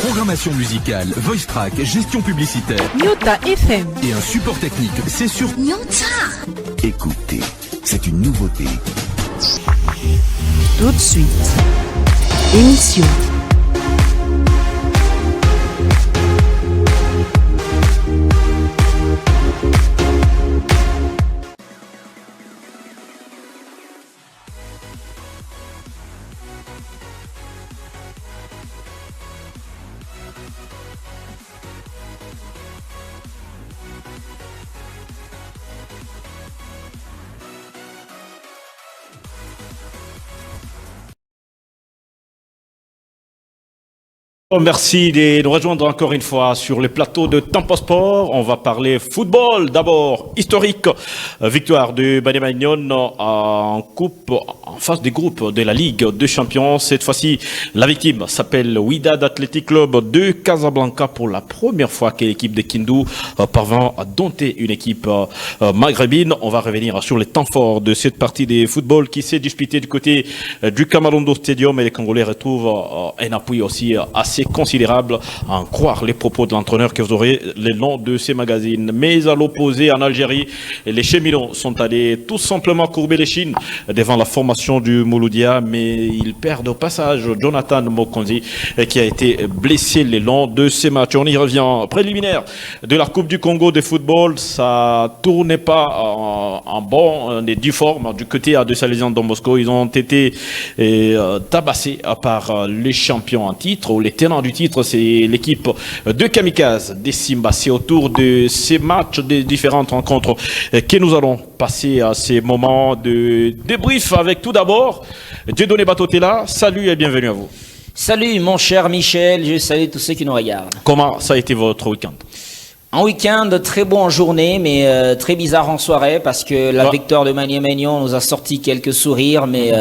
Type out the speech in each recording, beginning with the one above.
Programmation musicale, voice track, gestion publicitaire. Nyota FM. Et un support technique, c'est sur Nyota. Écoutez, c'est une nouveauté. Tout de suite. Émission. Merci de nous rejoindre encore une fois sur le plateau de Tempo Sport. On va parler football d'abord, historique. Victoire de Maniema Union en coupe, en phase des groupes de la Ligue des Champions. Cette fois-ci, la victime s'appelle Wydad Athletic Club de Casablanca pour la première fois que l'équipe de Kindu parvient à dompter une équipe maghrébine. On va revenir sur les temps forts de cette partie de football qui s'est disputée du côté du Kamarondo Stadium et les Congolais retrouvent un appui aussi assez considérable à en croire les propos de l'entraîneur que vous aurez le nom de ces magazines. Mais à l'opposé, en Algérie, les cheminots sont allés tout simplement courber les chines devant la formation du Mouloudia, mais ils perdent au passage Jonathan Mokonzi qui a été blessé le long de ces matchs. On y revient. Préliminaire de la Coupe du Congo de football, ça tournait pas en bon des due formes du côté de Salesian Don Bosco. Ils ont été tabassés par les champions en titre ou les tenants du titre, c'est l'équipe de Kamikaze des Simba. C'est autour de ces matchs, des différentes rencontres que nous allons passer à ces moments de débrief avec tout d'abord Dieudonné Batotela. Salut et bienvenue à vous. Salut mon cher Michel, je salue tous ceux qui nous regardent. Comment ça a été votre week-end? Un week-end très bon en journée, mais très bizarre en soirée parce que la victoire de Maniema Union nous a sorti quelques sourires, mais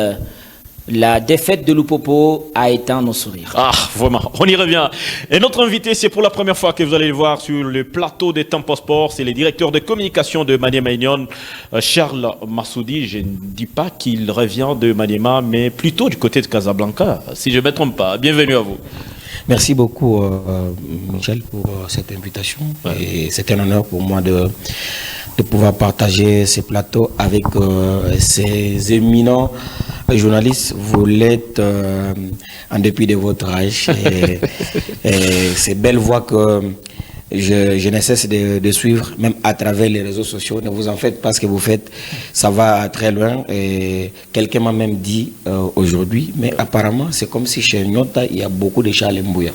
la défaite de Lupopo a éteint nos sourires. Ah, vraiment, on y revient. Et notre invité, c'est pour la première fois que vous allez le voir sur le plateau des Tempo Sport. C'est le directeur de communication de Maniema Union, Charles Massoudi. Je ne dis pas qu'il revient de Maniema, mais plutôt du côté de Casablanca, si je ne me trompe pas. Bienvenue à vous. Merci beaucoup, Michel, pour cette invitation. Ouais. Et c'est un honneur pour moi de pouvoir partager ces plateaux avec ces éminents journalistes. Vous l'êtes en dépit de votre âge. et ces belles voix que je ne cesse de suivre, même à travers les réseaux sociaux. Ne vous en faites pas, ce que vous faites, ça va très loin. Et quelqu'un m'a même dit aujourd'hui, mais apparemment, c'est comme si chez Nyota, il y a beaucoup de Charles Mbouya.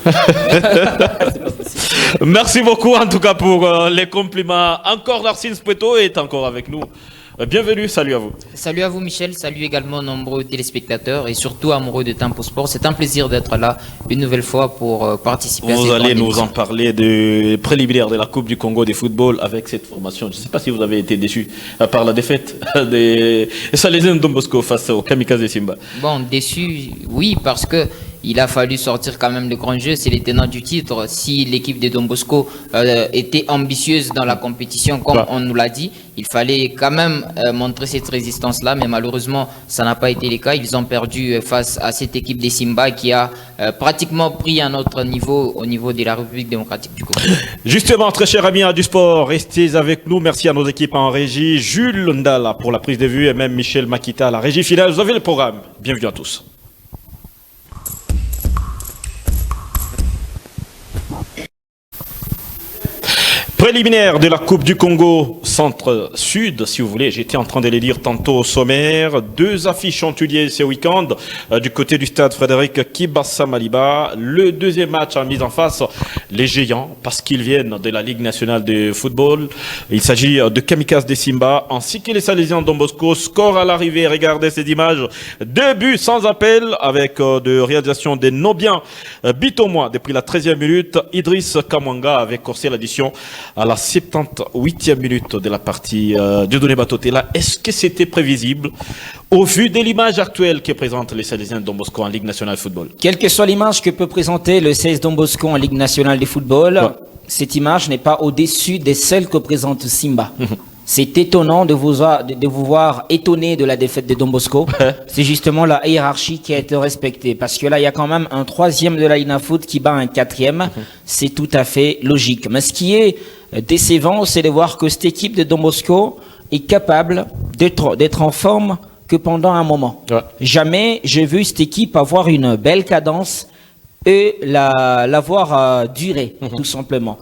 Merci beaucoup, en tout cas, pour les compliments. Encore Narcisse Peto est encore avec nous. Bienvenue, salut à vous. Salut à vous Michel, salut également nombreux téléspectateurs et surtout amoureux de Tempo Sport. C'est un plaisir d'être là une nouvelle fois pour participer à cette Vous allez nous émission. en parler de préliminaire de la Coupe du Congo de football avec cette formation. Je ne sais pas si vous avez été déçu par la défaite des Salesiens Don Bosco face au Kamikaze Simba. Bon, déçu, oui, parce que il a fallu sortir quand même le grand jeu, c'est les tenants du titre. Si l'équipe de Don Bosco était ambitieuse dans la compétition, comme on nous l'a dit, il fallait quand même montrer cette résistance-là, mais malheureusement, ça n'a pas été le cas. Ils ont perdu face à cette équipe des Simba qui a pratiquement pris un autre niveau au niveau de la République démocratique du Congo. Justement, très chers amis du sport, restez avec nous. Merci à nos équipes en régie. Jules Ndala pour la prise de vue et même Michel Makita, la régie finale. Vous avez le programme. Bienvenue à tous. Préliminaire de la Coupe du Congo Centre-Sud, si vous voulez, j'étais en train de les lire tantôt au sommaire. Deux affiches ont eu lieu ce week-end du côté du stade Frédéric Kibassa Maliba. Le deuxième match a mis en face les géants parce qu'ils viennent de la Ligue nationale de football. Il s'agit de Kamikaze des Simba ainsi que les Salésiens Don Bosco. Score à l'arrivée, regardez ces images. 2 buts sans appel avec de réalisation des Nobiens. But au moins depuis la 13e minute. Idriss Kamwanga avait corsé l'addition à la 78e minute de la partie Dieudonné Batotela. Est-ce que c'était prévisible au vu de l'image actuelle que présentent les Salésiens Don Bosco en Ligue nationale de football? Quelle que soit l'image que peut présenter le 16 Don Bosco en Ligue nationale de football, cette image n'est pas au-dessus de celle que présente Simba. C'est étonnant de vous voir étonné de la défaite de Don Bosco. C'est justement la hiérarchie qui a été respectée. Parce que là, il y a quand même un 3e de la Linafoot qui bat un 4e. C'est tout à fait logique. Mais ce qui est décevant, c'est de voir que cette équipe de Don Bosco est capable d'être en forme que pendant un moment. Ouais. Jamais j'ai vu cette équipe avoir une belle cadence et la voir durer, tout simplement.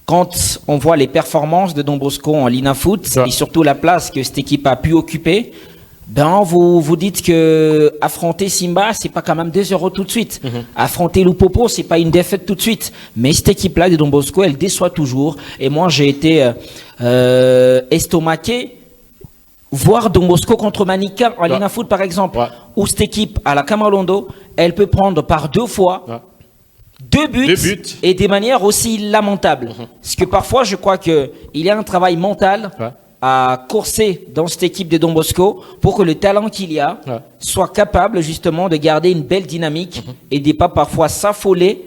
Quand on voit les performances de Don Bosco en Linafoot et surtout la place que cette équipe a pu occuper, ben vous dites que affronter Simba, c'est pas quand même 2-0 tout de suite. Affronter Lupopo, c'est pas une défaite tout de suite. Mais cette équipe-là de Don Bosco, elle déçoit toujours. Et moi, j'ai été estomaqué voir Don Bosco contre Manica en Linafoot, par exemple, où cette équipe à la Kamalondo, elle peut prendre par 2 fois. Deux buts et des manières aussi lamentables. Parce que parfois, je crois qu'il y a un travail mental à courser dans cette équipe de Don Bosco pour que le talent qu'il y a soit capable justement de garder une belle dynamique et de pas parfois s'affoler.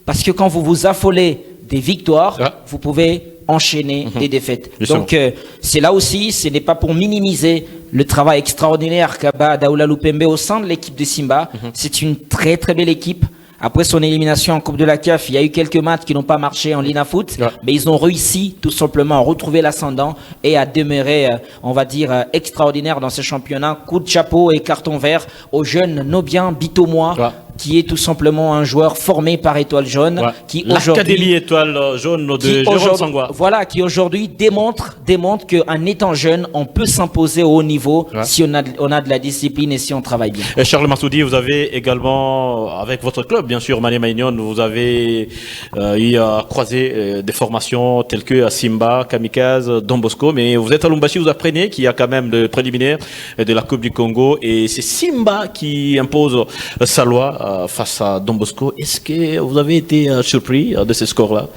Parce que quand vous vous affolez des victoires, vous pouvez enchaîner des défaites. Donc, c'est là aussi, ce n'est pas pour minimiser le travail extraordinaire qu'a Daoula Lupembe au sein de l'équipe de Simba. C'est une très très belle équipe. Après son élimination en Coupe de la CAF, il y a eu quelques matchs qui n'ont pas marché en Linafoot, mais ils ont réussi tout simplement à retrouver l'ascendant et à demeurer, on va dire, extraordinaire dans ce championnat. Coup de chapeau et carton vert au jeune Nobian Bitomois, qui est tout simplement un joueur formé par Étoile Jaune, qui l'Académie Étoile Jaune de Jérôme Sangwa. Voilà, qui aujourd'hui démontre qu'en étant jeune, on peut s'imposer au haut niveau si on a de la discipline et si on travaille bien. Et Charles Massoudi, vous avez également, avec votre club, bien sûr, Maniema Union, vous avez eu à croiser des formations telles que Simba, Kamikaze, Don Bosco, mais vous êtes à Lumbashi, vous apprenez qu'il y a quand même le préliminaire de la Coupe du Congo et c'est Simba qui impose sa loi face à Don Bosco. Est-ce que vous avez été surpris de ce score-là?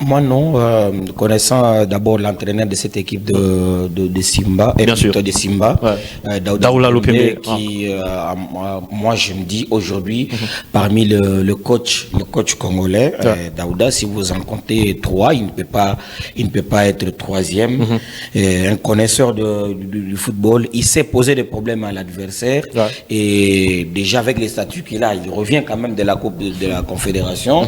Moi non, connaissant d'abord l'entraîneur de cette équipe de Simba, bien sûr, de Simba, Daoula Lupembe, qui, moi je me dis aujourd'hui, parmi le coach congolais, Daouda, si vous en comptez 3, il ne peut pas être 3e. Un connaisseur du football, il sait poser des problèmes à l'adversaire et déjà avec les statuts qu'il a, il revient quand même de la Coupe de la Confédération.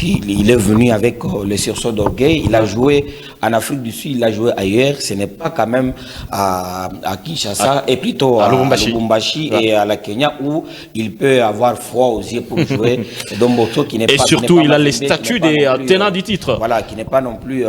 Il est venu avec le sursaut d'orgueil. Il a joué en Afrique du Sud, il a joué ailleurs. Ce n'est pas quand même à Kinshasa et plutôt à Lubumbashi et à la Kenya où il peut avoir froid aux yeux pour jouer. Don Bosco qui n'est pas. Et surtout, il a les statuts des tenants du titre. Voilà, qui n'est pas non plus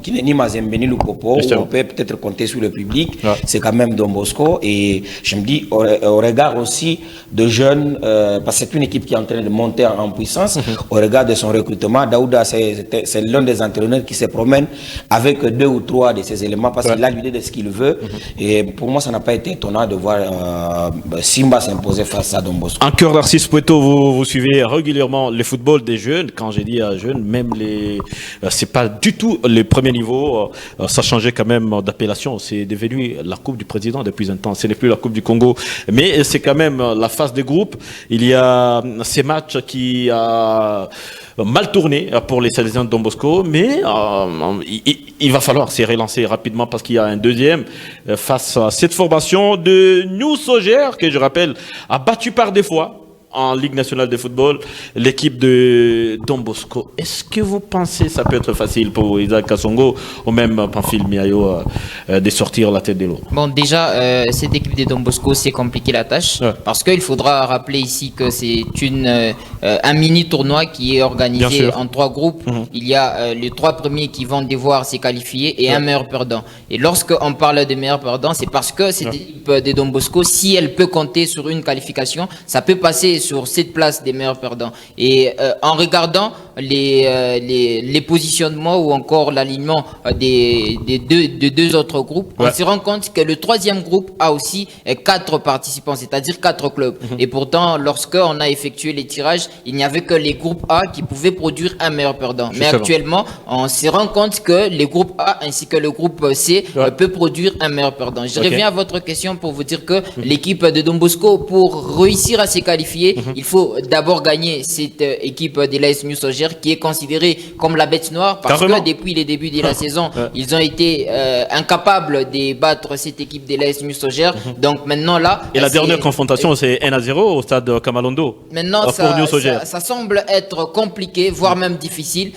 qui n'est ni Mazembe ni Lupopo. Où on peut peut-être compter sur le public. C'est quand même Don Bosco. Et je me dis, au regard aussi de jeunes, parce que c'est une équipe qui est en train de monter en puissance, au regard de son recrutement, Daouda, c'est l'un des entraîneurs qui se promène avec 2 ou 3 de ces éléments parce qu'il a l'idée de ce qu'il veut. Et pour moi, ça n'a pas été étonnant de voir Simba s'imposer face à Don Bosco. En cœur d'Arcis Pueto, vous suivez régulièrement le football des jeunes. Quand j'ai dit jeunes, même c'est pas du tout le premier niveau. Ça changeait quand même d'appellation. C'est devenu la Coupe du Président depuis un temps. Ce n'est plus la Coupe du Congo. Mais c'est quand même la phase de groupe. Il y a ces matchs qui a mal tourné pour les Salésiens de Don Bosco, mais il va falloir se relancer rapidement parce qu'il y a un deuxième face à cette formation de New Sogers, que je rappelle a battu par des fois en Ligue nationale de football l'équipe de Don Bosco. Est-ce que vous pensez que ça peut être facile pour Isaac Kassongo ou même Pamphile Miayo de sortir la tête de l'eau? Bon, déjà, cette équipe de Don Bosco, c'est compliqué la tâche parce qu'il faudra rappeler ici que c'est un mini tournoi qui est organisé en 3 groupes. Il y a les 3 premiers qui vont devoir se qualifier et un meilleur perdant. Et lorsqu'on parle de meilleur perdant, c'est parce que cette équipe de Don Bosco, si elle peut compter sur une qualification, ça peut passer sur cette place des meilleurs perdants. Et en regardant les positionnements ou encore l'alignement des deux autres groupes, on se rend compte que le 3e groupe a aussi 4 participants, c'est-à-dire 4 clubs. Et pourtant, lorsqu'on a effectué les tirages, il n'y avait que les groupes A qui pouvaient produire un meilleur perdant. Mais actuellement, on se rend compte que les groupes A ainsi que le groupe C peut produire un meilleur perdant. Je reviens à votre question pour vous dire que l'équipe de Don Bosco, pour réussir à se qualifier, il faut d'abord gagner cette équipe de l'AS New Sogers Sogère, qui est considérée comme la bête noire parce Carrément. que depuis les débuts de la saison, ils ont été incapables de battre cette équipe de l'AS New Sogère. Donc maintenant là... Et la dernière confrontation, c'est 1-0 au stade Kamalondo. Maintenant, pour New Sogère. ça semble être compliqué, voire même difficile.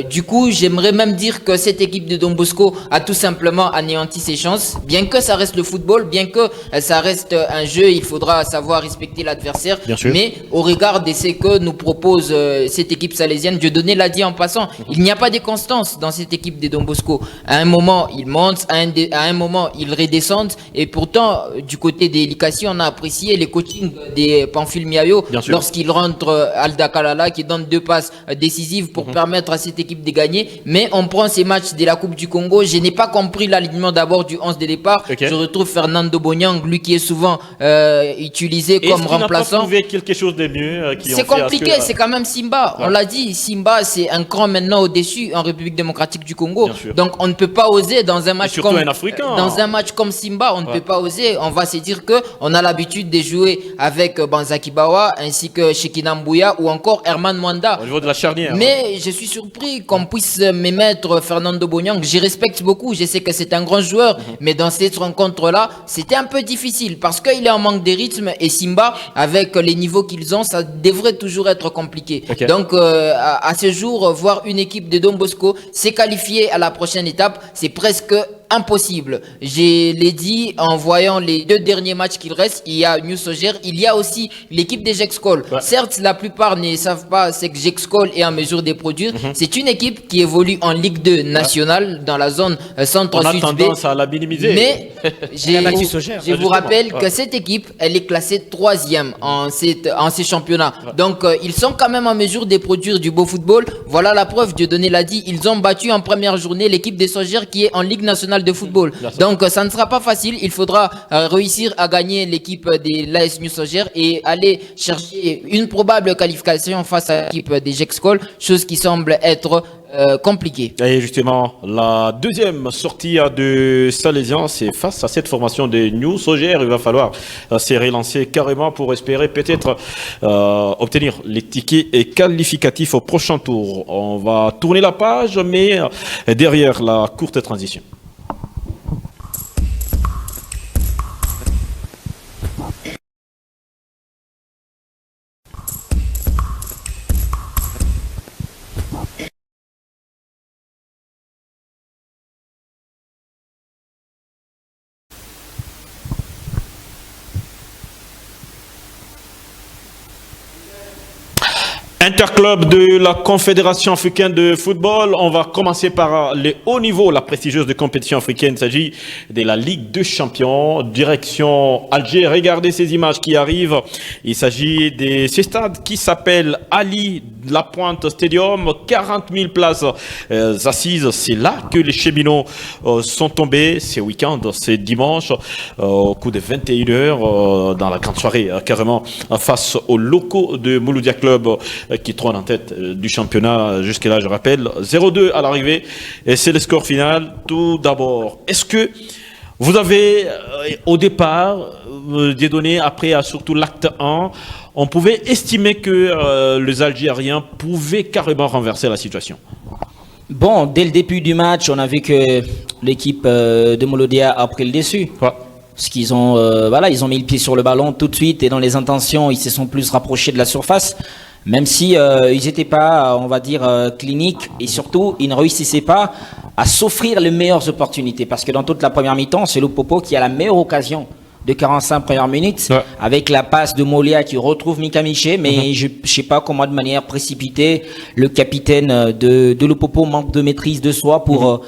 Du coup, j'aimerais même dire que cette équipe de Don Bosco a tout simplement anéanti ses chances. Bien que ça reste le football, bien que ça reste un jeu, il faudra savoir respecter l'adversaire. Bien sûr. Mais au regard de ce que nous propose cette équipe salésienne, Dieudonné l'a dit en passant, il n'y a pas de constance dans cette équipe de Don Bosco. À un moment, ils montent, à un moment, ils redescendent. Et pourtant, du côté des Likassi, on a apprécié les coachings des Pamphile Miayo lorsqu'il rentre Alda Kalala qui donne 2 passes décisives pour permettre à cette équipe de gagner. Mais on prend ces matchs de la Coupe du Congo. Je n'ai pas compris l'alignement d'abord du 11 de départ. Je retrouve Fernando Bonyang, lui qui est souvent utilisé comme remplaçant. Est-ce qu'il n'a pas trouvé quelque chose de mieux C'est compliqué, c'est quand même Simba. On l'a dit, Simba c'est un cran maintenant au-dessus en République démocratique du Congo. Donc on ne peut pas oser dans un match comme un Africain. Dans un match comme Simba, on ne peut pas oser. On va se dire que on a l'habitude de jouer avec Banzaki Bawa ainsi que Shekina Mbouya ou encore Herman Mwanda. Au niveau de la charnière. Mais je suis surpris qu'on puisse me mettre Fernando Bonyang. J'y respecte beaucoup. Je sais que c'est un grand joueur, mais dans cette rencontre-là, c'était un peu difficile parce qu'il est en manque de rythme et Simba, avec les niveaux qu'ils ont, ça devrait toujours être compliqué. Donc, à ce jour, voir une équipe de Don Bosco s'est qualifiée à la prochaine étape, c'est presque impossible. Je l'ai dit en voyant les 2 derniers matchs qu'il reste. Il y a New Sogère, il y a aussi l'équipe des Gexcol. Certes, la plupart ne savent pas ce que Gexcol est en mesure de produire. C'est une équipe qui évolue en Ligue 2 nationale dans la zone centre-sud. On a tendance à la minimiser. Mais je vous rappelle que cette équipe, elle est classée 3e en ces championnats. Donc, ils sont quand même en mesure de produire du beau football. Voilà la preuve, Dieudonné l'a dit. Ils ont battu en première journée l'équipe des Sogères qui est en Ligue nationale de football. Donc ça ne sera pas facile, il faudra réussir à gagner l'équipe de l'AS New Sogère et aller chercher une probable qualification face à l'équipe des Gexcol, chose qui semble être compliquée. Et justement, la deuxième sortie de Salésien, c'est face à cette formation de New Sogère. Il va falloir se relancer carrément pour espérer peut-être obtenir les tickets qualificatifs au prochain tour. On va tourner la page, mais derrière la courte transition. Interclub de la Confédération africaine de football. On va commencer par les hauts niveaux, la prestigieuse de compétition africaine. Il s'agit de la Ligue de champions, direction Alger. Regardez ces images qui arrivent. Il s'agit de ce stade qui s'appelle Ali La Pointe Stadium. 40 000 places assises. C'est là que les cheminots sont tombés ce week-end, ce dimanche, au coup de 21h, dans la grande soirée, carrément, face aux locaux de Mouloudia Club, qui trône en tête du championnat jusque-là, je rappelle. 0-2 à l'arrivée, et c'est le score final. Tout d'abord, est-ce que vous avez, au départ, des données, après surtout l'acte 1, on pouvait estimer que les Algériens pouvaient carrément renverser la situation? Bon, dès le début du match, on a vu que l'équipe de Mouloudia a pris le dessus. Parce qu'ils ont, ils ont mis le pied sur le ballon tout de suite, et dans les intentions, ils se sont plus rapprochés de la surface. Même si ils n'étaient pas, on va dire, cliniques, et surtout, ils ne réussissaient pas à s'offrir les meilleures opportunités. Parce que dans toute la première mi-temps, c'est Lupopo qui a la meilleure occasion de 45 premières minutes, avec la passe de Molia qui retrouve Mika Miché, mais je ne sais pas comment, de manière précipitée, le capitaine de Lupopo manque de maîtrise de soi pour,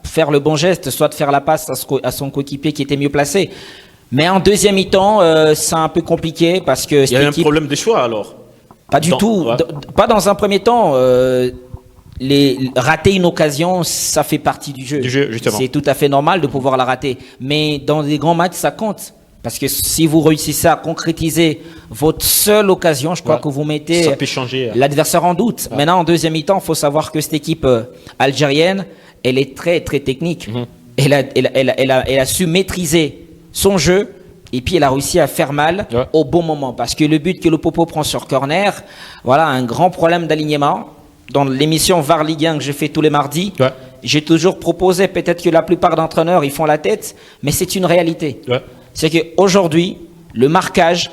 faire le bon geste, soit de faire la passe à son coéquipier qui était mieux placé. Mais en deuxième mi-temps, c'est un peu compliqué parce que... Il y a un problème de choix alors? Pas du tout. Pas dans un premier temps. Rater une occasion, ça fait partie du jeu. C'est tout à fait normal de pouvoir la rater. Mais dans des grands matchs, ça compte. Parce que si vous réussissez à concrétiser votre seule occasion, je crois que vous mettez l'adversaire en doute. Maintenant, en deuxième mi-temps, il faut savoir que cette équipe algérienne, elle est très, très technique. Elle a su maîtriser son jeu Et puis il a réussi à faire mal au bon moment. Parce que le but que Lupopo prend sur corner, voilà, un grand problème d'alignement. Dans l'émission VAR Ligue 1 que je fais tous les mardis, j'ai toujours proposé, peut-être que la plupart d'entraîneurs, ils font la tête, mais c'est une réalité. C'est qu'aujourd'hui, le marquage,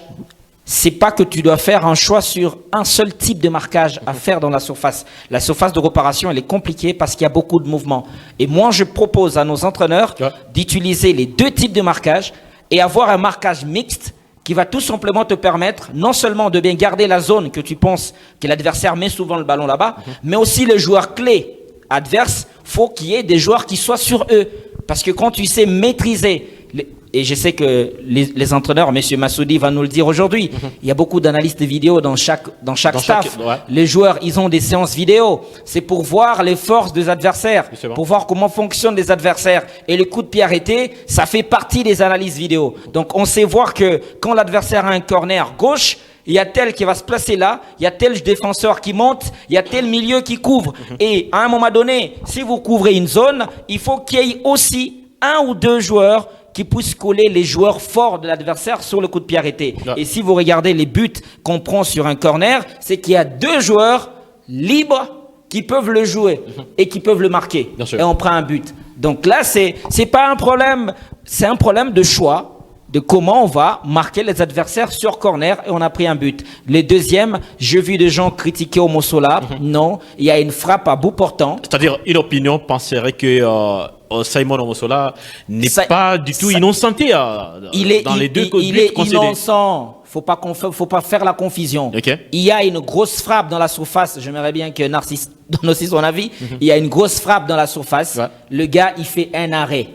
c'est pas que tu dois faire un choix sur un seul type de marquage à faire dans la surface. La surface de réparation, elle est compliquée parce qu'il y a beaucoup de mouvements. Et moi, je propose à nos entraîneurs d'utiliser les deux types de marquage et avoir un marquage mixte qui va tout simplement te permettre non seulement de bien garder la zone que tu penses que l'adversaire met souvent le ballon là-bas, mais aussi les joueurs clés adverses, faut qu'il y ait des joueurs qui soient sur eux. Parce que quand tu sais maîtriser et je sais que les entraîneurs, M. Massoudi va nous le dire aujourd'hui, il y a beaucoup d'analystes vidéo dans chaque staff. Les joueurs, ils ont des séances vidéo. C'est pour voir les forces des adversaires, pour voir comment fonctionnent les adversaires. Et le coup de pied arrêté, ça fait partie des analyses vidéo. Donc on sait voir que quand l'adversaire a un corner gauche, il y a tel qui va se placer là, il y a tel défenseur qui monte, il y a tel milieu qui couvre. Et à un moment donné, si vous couvrez une zone, il faut qu'il y ait aussi un ou deux joueurs qui puissent coller les joueurs forts de l'adversaire sur le coup de pied arrêté. Et si vous regardez les buts qu'on prend sur un corner, c'est qu'il y a deux joueurs libres qui peuvent le jouer et qui peuvent le marquer. Et on prend un but. Donc là, c'est pas un problème, c'est un problème de choix de comment on va marquer les adversaires sur corner et on a pris un but. Le deuxième, j'ai vu des gens critiquer Omosola. Non, il y a une frappe à bout portant. C'est-à-dire, une opinion penserait que Simon Omosola n'est pas du tout innocenté dans les deux buts. Il est innocent. Faut pas faire la confusion. Il y a une grosse frappe dans la surface. J'aimerais bien que Narcisse donne aussi son avis. Il y a une grosse frappe dans la surface. Le gars, il fait un arrêt.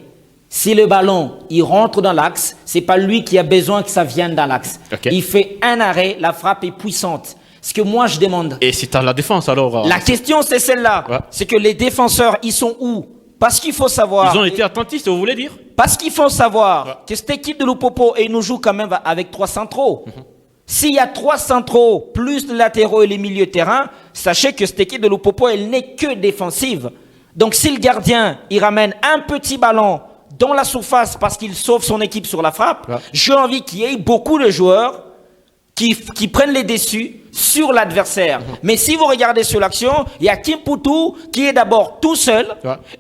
Si le ballon, il rentre dans l'axe, c'est pas lui qui a besoin que ça vienne dans l'axe. Il fait un arrêt, la frappe est puissante. Ce que moi, je demande. Et c'est à la défense, alors la question, c'est celle-là. C'est que les défenseurs, ils sont où? Parce qu'il faut savoir. Ils ont été attentistes, vous voulez dire? Parce qu'il faut savoir que cette équipe de Lupopo, et nous joue quand même avec 3 centraux. S'il y a 3 centraux, plus les latéraux et les milieux de terrain, sachez que cette équipe de Lupopo, elle n'est que défensive. Donc si le gardien, il ramène un petit ballon dans la surface parce qu'il sauve son équipe sur la frappe, j'ai envie qu'il y ait beaucoup de joueurs qui prennent les déçus sur l'adversaire. Mais si vous regardez sur l'action, il y a Kim Poutou qui est d'abord tout seul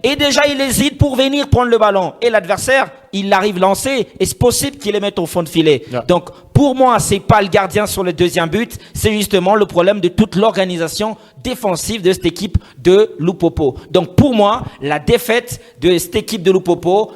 et déjà il hésite pour venir prendre le ballon. Et l'adversaire, il l'arrive lancé et c'est possible qu'il les mette au fond de filet. Donc pour moi, c'est pas le gardien sur le deuxième but, c'est justement le problème de toute l'organisation défensive de cette équipe de Lupopo. Donc pour moi, la défaite de cette équipe de Lupopo,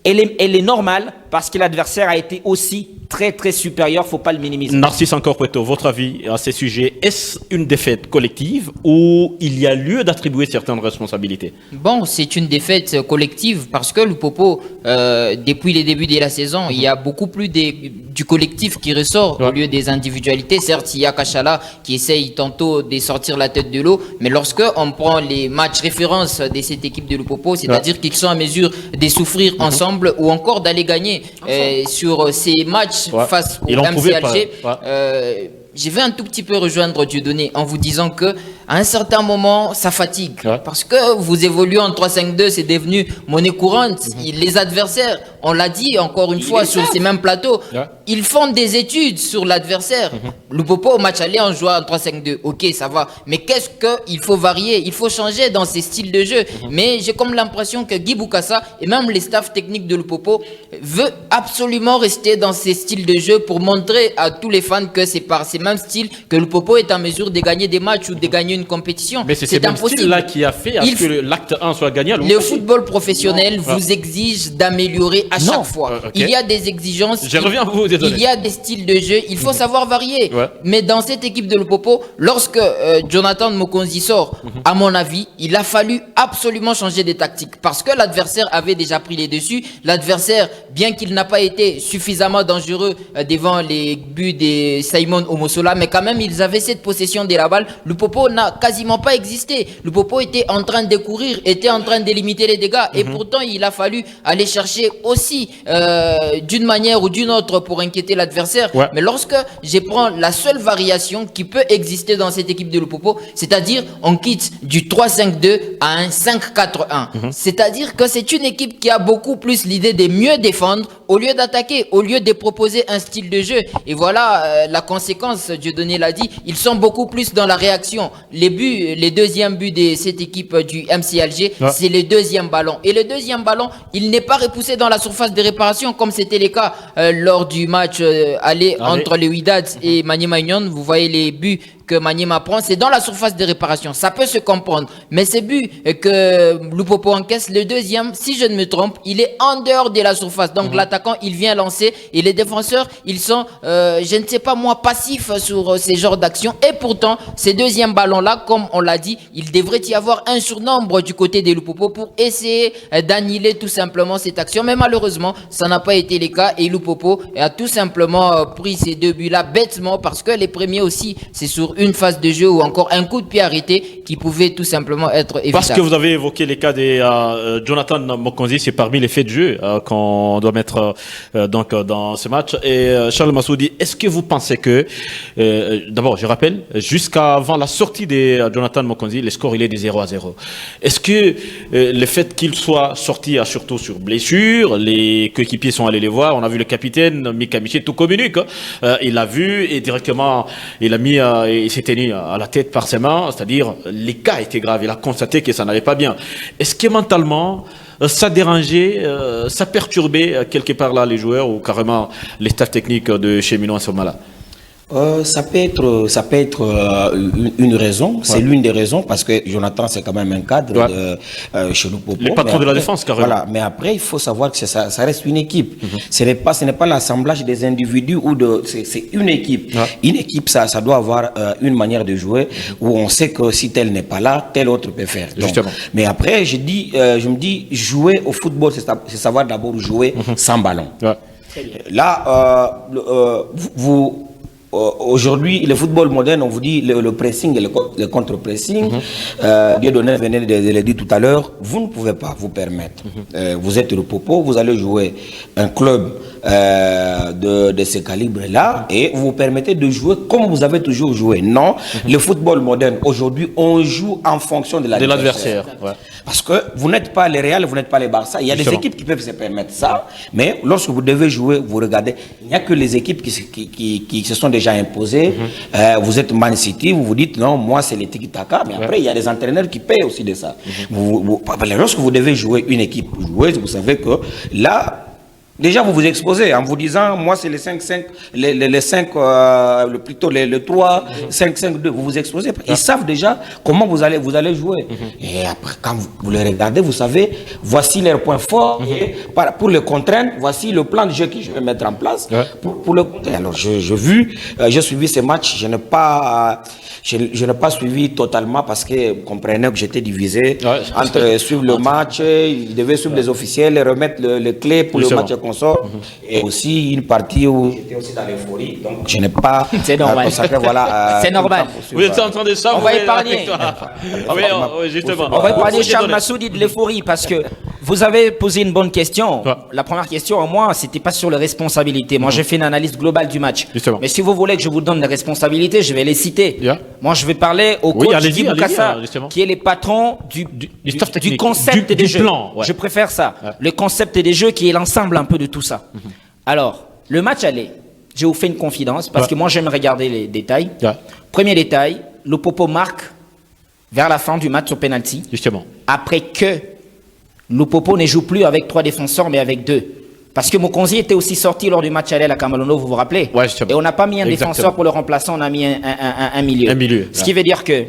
elle est normale parce que l'adversaire a été aussi très très supérieur, faut pas le minimiser. Narcisse Encorpeto, votre avis à ces sujets, est-ce une défaite collective ou il y a lieu d'attribuer certaines responsabilités? Bon, c'est une défaite collective parce que Lupopo, depuis les débuts de la saison, il y a beaucoup plus du collectif qui ressort au lieu des individualités. Certes, il y a Kachala qui essaye tantôt de sortir la tête de l'eau, mais lorsque on prend les matchs références de cette équipe de Lupopo, c'est-à-dire qu'ils sont en mesure de souffrir ensemble ou encore d'aller gagner sur ces matchs face au MCLG, je vais un tout petit peu rejoindre Dieudonné en vous disant que à un certain moment, ça fatigue. Parce que vous évoluez en 3-5-2, c'est devenu monnaie courante. Les adversaires, on l'a dit encore une fois sur ces mêmes plateaux, ils font des études sur l'adversaire. Lupopo, au match aller, on joue en 3-5-2. Ok, ça va. Mais qu'est-ce qu'il faut varier? Il faut changer dans ces styles de jeu. Mais j'ai comme l'impression que Guy Boukassa et même les staffs techniques de Lupopo veulent absolument rester dans ces styles de jeu pour montrer à tous les fans que c'est par ces mêmes styles que Lupopo est en mesure de gagner des matchs ou de gagner une compétition. Mais c'est ce style-là qui a fait à ce que l'acte 1 soit gagné. Le football professionnel vous exige d'améliorer à chaque fois. Il y a des exigences. Je reviens à vous, désolé. Il y a des styles de jeu. Il faut savoir varier. Mais dans cette équipe de Lupopo, lorsque Jonathan Mokonzi sort, à mon avis, il a fallu absolument changer des tactiques parce que l'adversaire avait déjà pris les dessus. L'adversaire, bien qu'il n'a pas été suffisamment dangereux devant les buts de Simon Omosola, mais quand même, ils avaient cette possession de la balle. Lupopo n'a quasiment pas existé. Lupopo était en train de courir, était en train de limiter les dégâts et pourtant il a fallu aller chercher aussi aussi d'une manière ou d'une autre pour inquiéter l'adversaire. Ouais. Mais lorsque je prends la seule variation qui peut exister dans cette équipe de Lupopo, c'est-à-dire on quitte du 3-5-2 à un 5-4-1. C'est-à-dire que c'est une équipe qui a beaucoup plus l'idée de mieux défendre au lieu d'attaquer, au lieu de proposer un style de jeu. Et voilà la conséquence, Dieudonné l'a dit, ils sont beaucoup plus dans la réaction. Les deuxièmes buts de cette équipe du MC Alger, c'est le deuxième ballon. Et le deuxième ballon, il n'est pas repoussé dans la surface de réparation comme c'était le cas lors du match aller entre les Wydad et Maniema Union. Vous voyez les buts que Maniema prend, c'est dans la surface de réparation. Ça peut se comprendre. Mais ce but que Lupopo encaisse, le deuxième, si je ne me trompe, il est en dehors de la surface. Donc l'attaquant, il vient lancer et les défenseurs, ils sont, je ne sais pas moi, passifs sur ces genres d'actions. Et pourtant, ces deuxièmes ballons-là, comme on l'a dit, il devrait y avoir un surnombre du côté des Lupopo pour essayer d'annihiler tout simplement cette action. Mais malheureusement, ça n'a pas été le cas et Lupopo a tout simplement pris ces deux buts-là bêtement parce que les premiers aussi, c'est sur une phase de jeu ou encore un coup de pied arrêté qui pouvait tout simplement être évitable. Parce que vous avez évoqué les cas de Jonathan Mokonzi, c'est parmi les faits de jeu qu'on doit mettre donc dans ce match. Et Charles Massoudi, est-ce que vous pensez que, d'abord je rappelle, jusqu'avant la sortie de Jonathan Mokonzi, le score il est de 0-0. Est-ce que le fait qu'il soit sorti surtout sur blessure, les coéquipiers sont allés les voir, on a vu le capitaine Mika Miché tout communique, il l'a vu et directement il a mis il s'est tenu à la tête par ses mains, c'est-à-dire les cas étaient graves, il a constaté que ça n'allait pas bien. Est-ce que mentalement ça dérangeait, ça perturbait quelque part là les joueurs ou carrément les staffs techniques de chez Milan à ce moment-là? Ça peut être une raison, c'est l'une des raisons parce que Jonathan c'est quand même un cadre chez nous. Les patrons de la défense carrément. Voilà, mais après il faut savoir que ça reste une équipe. Ce n'est pas l'assemblage des individus c'est une équipe. Une équipe ça doit avoir une manière de jouer où on sait que si tel n'est pas là, tel autre peut faire. Donc, justement. Mais après je me dis jouer au football c'est savoir d'abord jouer sans ballon. Là aujourd'hui, le football moderne, on vous dit le pressing et le contre-pressing. Dieudonné venait de le dire tout à l'heure, vous ne pouvez pas vous permettre. Vous êtes le Popo, vous allez jouer un club de ce calibre-là et vous vous permettez de jouer comme vous avez toujours joué. Non, le football moderne, aujourd'hui, on joue en fonction de l'adversaire. Parce que vous n'êtes pas les Real, vous n'êtes pas les Barça. Il y a des équipes qui peuvent se permettre ça, mais lorsque vous devez jouer, vous regardez, il n'y a que les équipes qui se sont déjà imposées. Vous êtes Man City, vous vous dites non, moi c'est les tiki-taka, mais après il y a des entraîneurs qui payent aussi de ça. Lorsque vous devez jouer une équipe joueuse, vous savez que là, déjà, vous vous exposez en vous disant, moi, c'est les 5-5, les 5, plutôt le 3, 5-5-2. Vous vous exposez. Ils savent déjà comment vous allez jouer. Et après, quand vous les regardez, vous savez, voici leurs points forts. Et pour les contraindre, voici le plan de jeu que je vais mettre en place pour le contraindre. Alors, j'ai suivi ces matchs. Je n'ai pas suivi totalement parce que vous comprenez que j'étais divisé entre suivre le match, il devait suivre les officiels, remettre les clés pour le match consort et aussi une partie où j'étais aussi dans l'euphorie, donc je n'ai pas consacré c'est normal. Vous êtes en train de ça, on va épargner. Justement. On va épargner Charles Massoudi de l'euphorie parce que vous avez posé une bonne question. La première question à moi, c'était pas sur les responsabilités. Moi, j'ai fait une analyse globale du match. Justement. Mais si vous voulez que je vous donne les responsabilités, je vais les citer. Moi, je vais parler au coach Guy Boukassa, qui est le patron du concept des jeux. Je préfère ça. Le concept des jeux qui est l'ensemble un peu de tout ça. Alors, le match allait. Je vous fais une confidence parce que moi, j'aime regarder les détails. Premier détail, le Popo marque vers la fin du match au penalty. Justement. Après que le Popo ne joue plus avec 3 défenseurs, mais avec 2. Parce que Mokonzi était aussi sorti lors du match aller à la Kamalono, vous vous rappelez? Et on n'a pas mis un défenseur pour le remplacer, on a mis un milieu. Ce qui veut dire que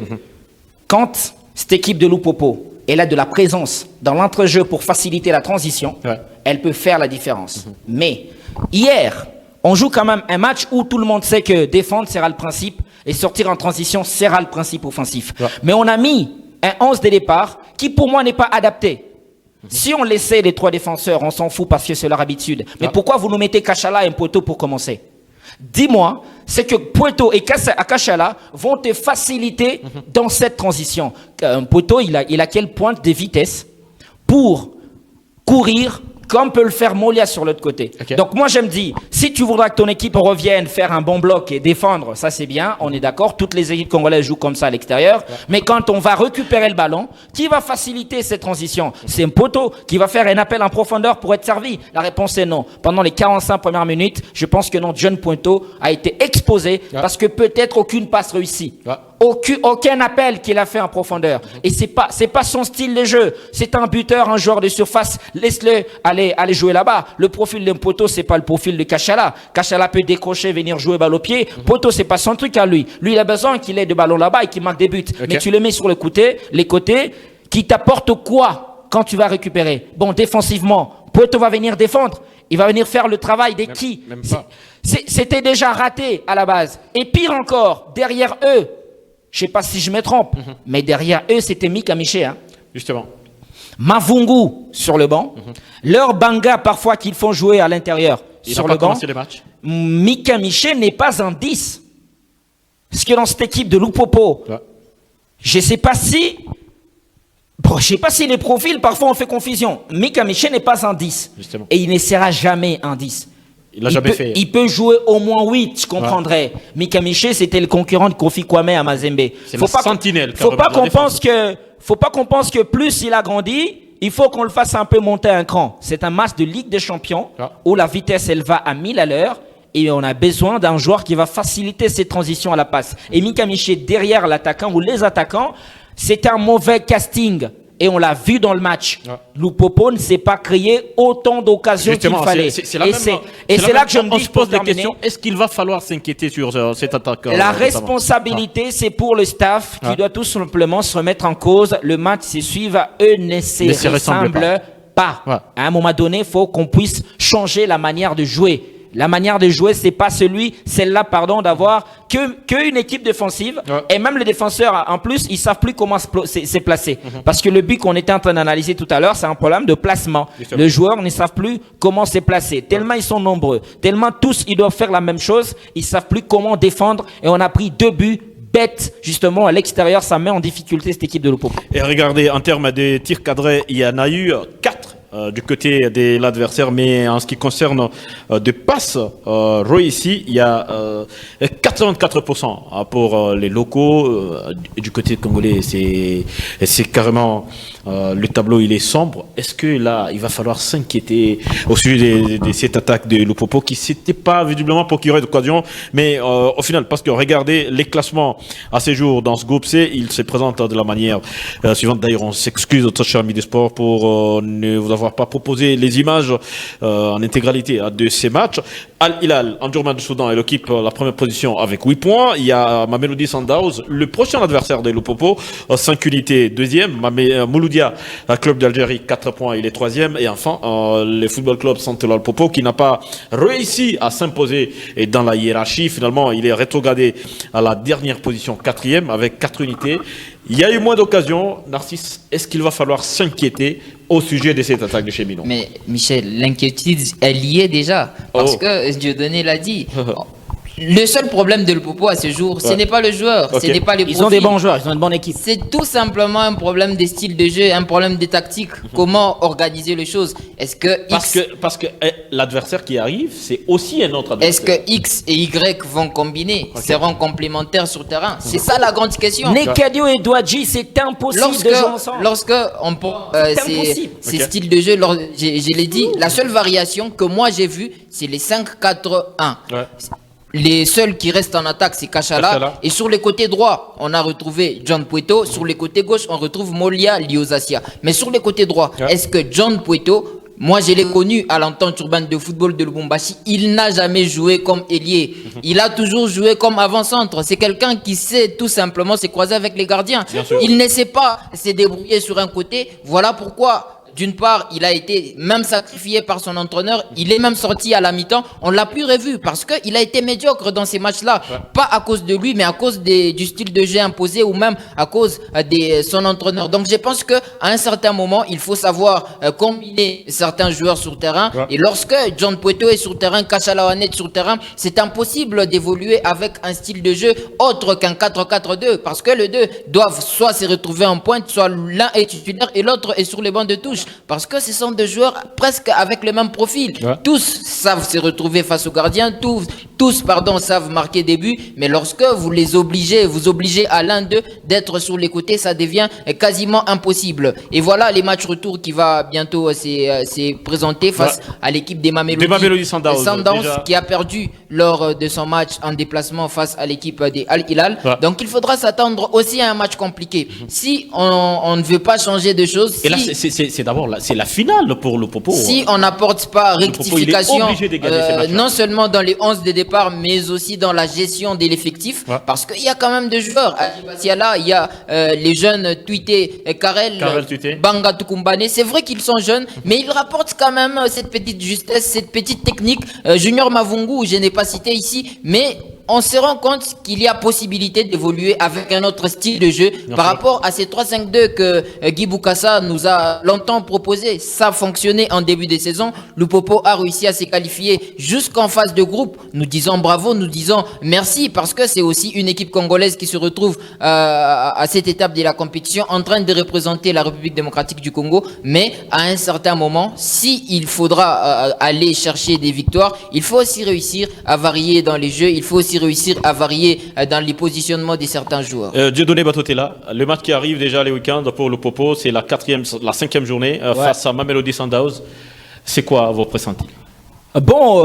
quand cette équipe de Lupopo elle a de la présence dans l'entrejeu pour faciliter la transition, elle peut faire la différence. Mais hier, on joue quand même un match où tout le monde sait que défendre sera le principe et sortir en transition sera le principe offensif. Mais on a mis un 11 de départ qui pour moi n'est pas adapté. Si on laissait les 3 défenseurs, on s'en fout parce que c'est leur habitude. Mais pourquoi vous nous mettez Kachala et Mpoto pour commencer? Dis-moi, c'est que Puerto et Akashala vont te faciliter dans cette transition. Puerto, il a quelle pointe de vitesse pour courir comme peut le faire Molia sur l'autre côté. Okay. Donc moi je me dis, si tu voudras que ton équipe revienne faire un bon bloc et défendre, ça c'est bien, on est d'accord, toutes les équipes congolaises jouent comme ça à l'extérieur, mais quand on va récupérer le ballon, qui va faciliter cette transition? C'est Mpoto qui va faire un appel en profondeur pour être servi. La réponse est non. Pendant les 45 premières minutes, je pense que notre jeune Pointo a été exposé parce que peut-être aucune passe réussie. Aucun appel qu'il a fait en profondeur. Et c'est pas son style de jeu. C'est un buteur, un joueur de surface. Laisse-le aller jouer là-bas. Le profil de Poto, c'est pas le profil de Kachala. Kachala peut décrocher, venir jouer balle au pied. Poto, c'est pas son truc à lui. Lui, il a besoin qu'il ait de ballons là-bas et qu'il marque des buts. Mais tu le mets sur les côtés, qui t'apportent quoi quand tu vas récupérer? Bon, défensivement, Poto va venir défendre. Il va venir faire le travail des qui? C'était déjà raté à la base. Et pire encore, derrière eux, je sais pas si je me trompe, mais derrière eux, c'était Mika Miché. Hein. Justement. Mavungu sur le banc. Leur Banga, parfois, qu'ils font jouer à l'intérieur sur le banc. Mika Miché n'est pas un 10. Parce que dans cette équipe de Lupopo, je sais pas si... Bon, je sais pas si les profils, parfois, on fait confusion. Mika Miché n'est pas un 10. Justement. Et il ne sera jamais un 10. Il peut jouer au moins 8, je comprendrais. Mika Miché, c'était le concurrent de Kofi Kwame à Mazembe. C'est sentinelle. Faut pas qu'on pense que plus il a grandi, il faut qu'on le fasse un peu monter un cran. C'est un match de Ligue des Champions où la vitesse, elle va à 1000 à l'heure. Et on a besoin d'un joueur qui va faciliter ces transitions à la passe. Et Mika Miché, derrière l'attaquant ou les attaquants, c'est un mauvais casting. Et on l'a vu dans le match. Lupopo ne s'est pas créé autant d'occasions qu'il fallait. C'est là que je me dis, on se pose la question, est-ce qu'il va falloir s'inquiéter sur cette attaque? La responsabilité, c'est pour le staff qui doit tout simplement se remettre en cause. Le match se suivre, eux ne se ressemblent pas. À un moment donné, il faut qu'on puisse changer la manière de jouer. La manière de jouer, c'est pas celle-là, d'avoir qu'une équipe défensive. Et même les défenseurs, en plus, ils savent plus comment se placer. Parce que le but qu'on était en train d'analyser tout à l'heure, c'est un problème de placement. Les joueurs ne savent plus comment se placer. Tellement ils sont nombreux. Tellement tous, ils doivent faire la même chose. Ils savent plus comment défendre. Et on a pris 2 buts bêtes, justement, à l'extérieur. Ça met en difficulté cette équipe de Lupopo. Et regardez, en termes de tirs cadrés, il y en a eu 4. Du côté de l'adversaire, mais en ce qui concerne de passes réussies, il y a 84% pour les locaux. Du côté congolais, c'est carrément le tableau, il est sombre. Est-ce que là, il va falloir s'inquiéter au sujet de cette attaque de Lupopo qui s'était pas visiblement procuré d'occasion, mais au final, parce que regardez les classements à ces jours dans ce groupe C, il se présente de la manière suivante. D'ailleurs, on s'excuse au cher ami des sports pour ne vous avoir pas proposé les images en intégralité de ces matchs. Al Hilal, Endurement du Soudan, elle occupe la première position avec 8 points. Il y a Mamelodi Sundowns, le prochain adversaire de Lupopo, 5 unités, deuxième. Mouloudia, club d'Algérie, 4 points, il est troisième. Et enfin, le football club Santel Lupopo qui n'a pas réussi à s'imposer dans la hiérarchie. Finalement, il est rétrogradé à la dernière position, quatrième, avec 4 unités. Il y a eu moins d'occasions. Narcisse, est-ce qu'il va falloir s'inquiéter au sujet de cette attaque de chez Milan? Mais Michel, l'inquiétude, elle y est déjà. Parce que Dieudonné l'a dit. Le seul problème de Lupopo à ce jour, ce n'est pas le joueur, ce n'est pas les profils. Ils ont des bons joueurs, ils ont une bonne équipe. C'est tout simplement un problème des styles de jeu, un problème des tactiques. Comment organiser les choses? Est-ce que parce que l'adversaire qui arrive, c'est aussi un autre adversaire. Est-ce que X et Y vont combiner, seront complémentaires sur le terrain? C'est ça la grande question. Nekadio et Douadji, c'est impossible de jouer ensemble. Lorsque on prend ces styles de jeu, je l'ai dit, la seule variation que moi j'ai vue, c'est les 5-4-1. Les seuls qui restent en attaque, c'est Kachala. Et sur les côtés droits, on a retrouvé John Pueto. Sur les côtés gauche, on retrouve Molia Liosasia. Mais sur les côtés droits, est-ce que John Pueto, moi je l'ai connu à l'entente urbaine de football de Lubumbashi, il n'a jamais joué comme ailier. Il a toujours joué comme avant-centre. C'est quelqu'un qui sait tout simplement se croiser avec les gardiens. Il ne sait pas se débrouiller sur un côté. Voilà pourquoi... D'une part, il a été même sacrifié par son entraîneur. Il est même sorti à la mi-temps. On l'a plus revu parce qu'il a été médiocre dans ces matchs-là. Pas à cause de lui, mais à cause du style de jeu imposé ou même à cause de son entraîneur. Donc je pense qu'à un certain moment, il faut savoir combiner certains joueurs sur le terrain. Et lorsque John Pueto est sur le terrain, Kachala est sur le terrain, c'est impossible d'évoluer avec un style de jeu autre qu'un 4-4-2 parce que les deux doivent soit se retrouver en pointe, soit l'un est titulaire et l'autre est sur les bancs de touche. touche. Parce que ce sont des joueurs presque avec le même profil. Ouais. Tous savent se retrouver face au gardien, tous savent marquer des buts, mais lorsque vous obligez à l'un d'eux d'être sur les côtés, ça devient quasiment impossible. Et voilà les matchs retour qui va bientôt se présenter face à l'équipe des Mamelodi Sundowns qui a perdu lors de son match en déplacement face à l'équipe des Al Hilal. Ouais. Donc il faudra s'attendre aussi à un match compliqué. Si on ne veut pas changer de choses. Et là, c'est d'abord c'est la finale pour le Popo. Si on n'apporte pas rectification, non seulement dans les 11 de départ, mais aussi dans la gestion de l'effectif, parce qu'il y a quand même des joueurs. Il y a les jeunes Tweeté, Karel Banga Tukumbane. C'est vrai qu'ils sont jeunes, mais ils rapportent quand même cette petite justesse, cette petite technique. Junior Mavungu, je n'ai pas cité ici, mais on se rend compte qu'il y a possibilité d'évoluer avec un autre style de jeu par rapport à ces 3-5-2 que Guy Boukassa nous a longtemps proposé. Ça a fonctionné en début de saison. Lupopo a réussi à se qualifier jusqu'en phase de groupe. Nous disons bravo, nous disons merci parce que c'est aussi une équipe congolaise qui se retrouve à cette étape de la compétition en train de représenter la République démocratique du Congo. Mais à un certain moment, il faudra aller chercher des victoires, il faut aussi réussir à varier dans les jeux, il faut aussi réussir à varier dans les positionnements de certains joueurs. Dieudonné Batotela, le match qui arrive déjà les week-ends pour le Popo, c'est la 5e journée face à Mamelodi Sundowns. C'est quoi vos pressentis? Bon,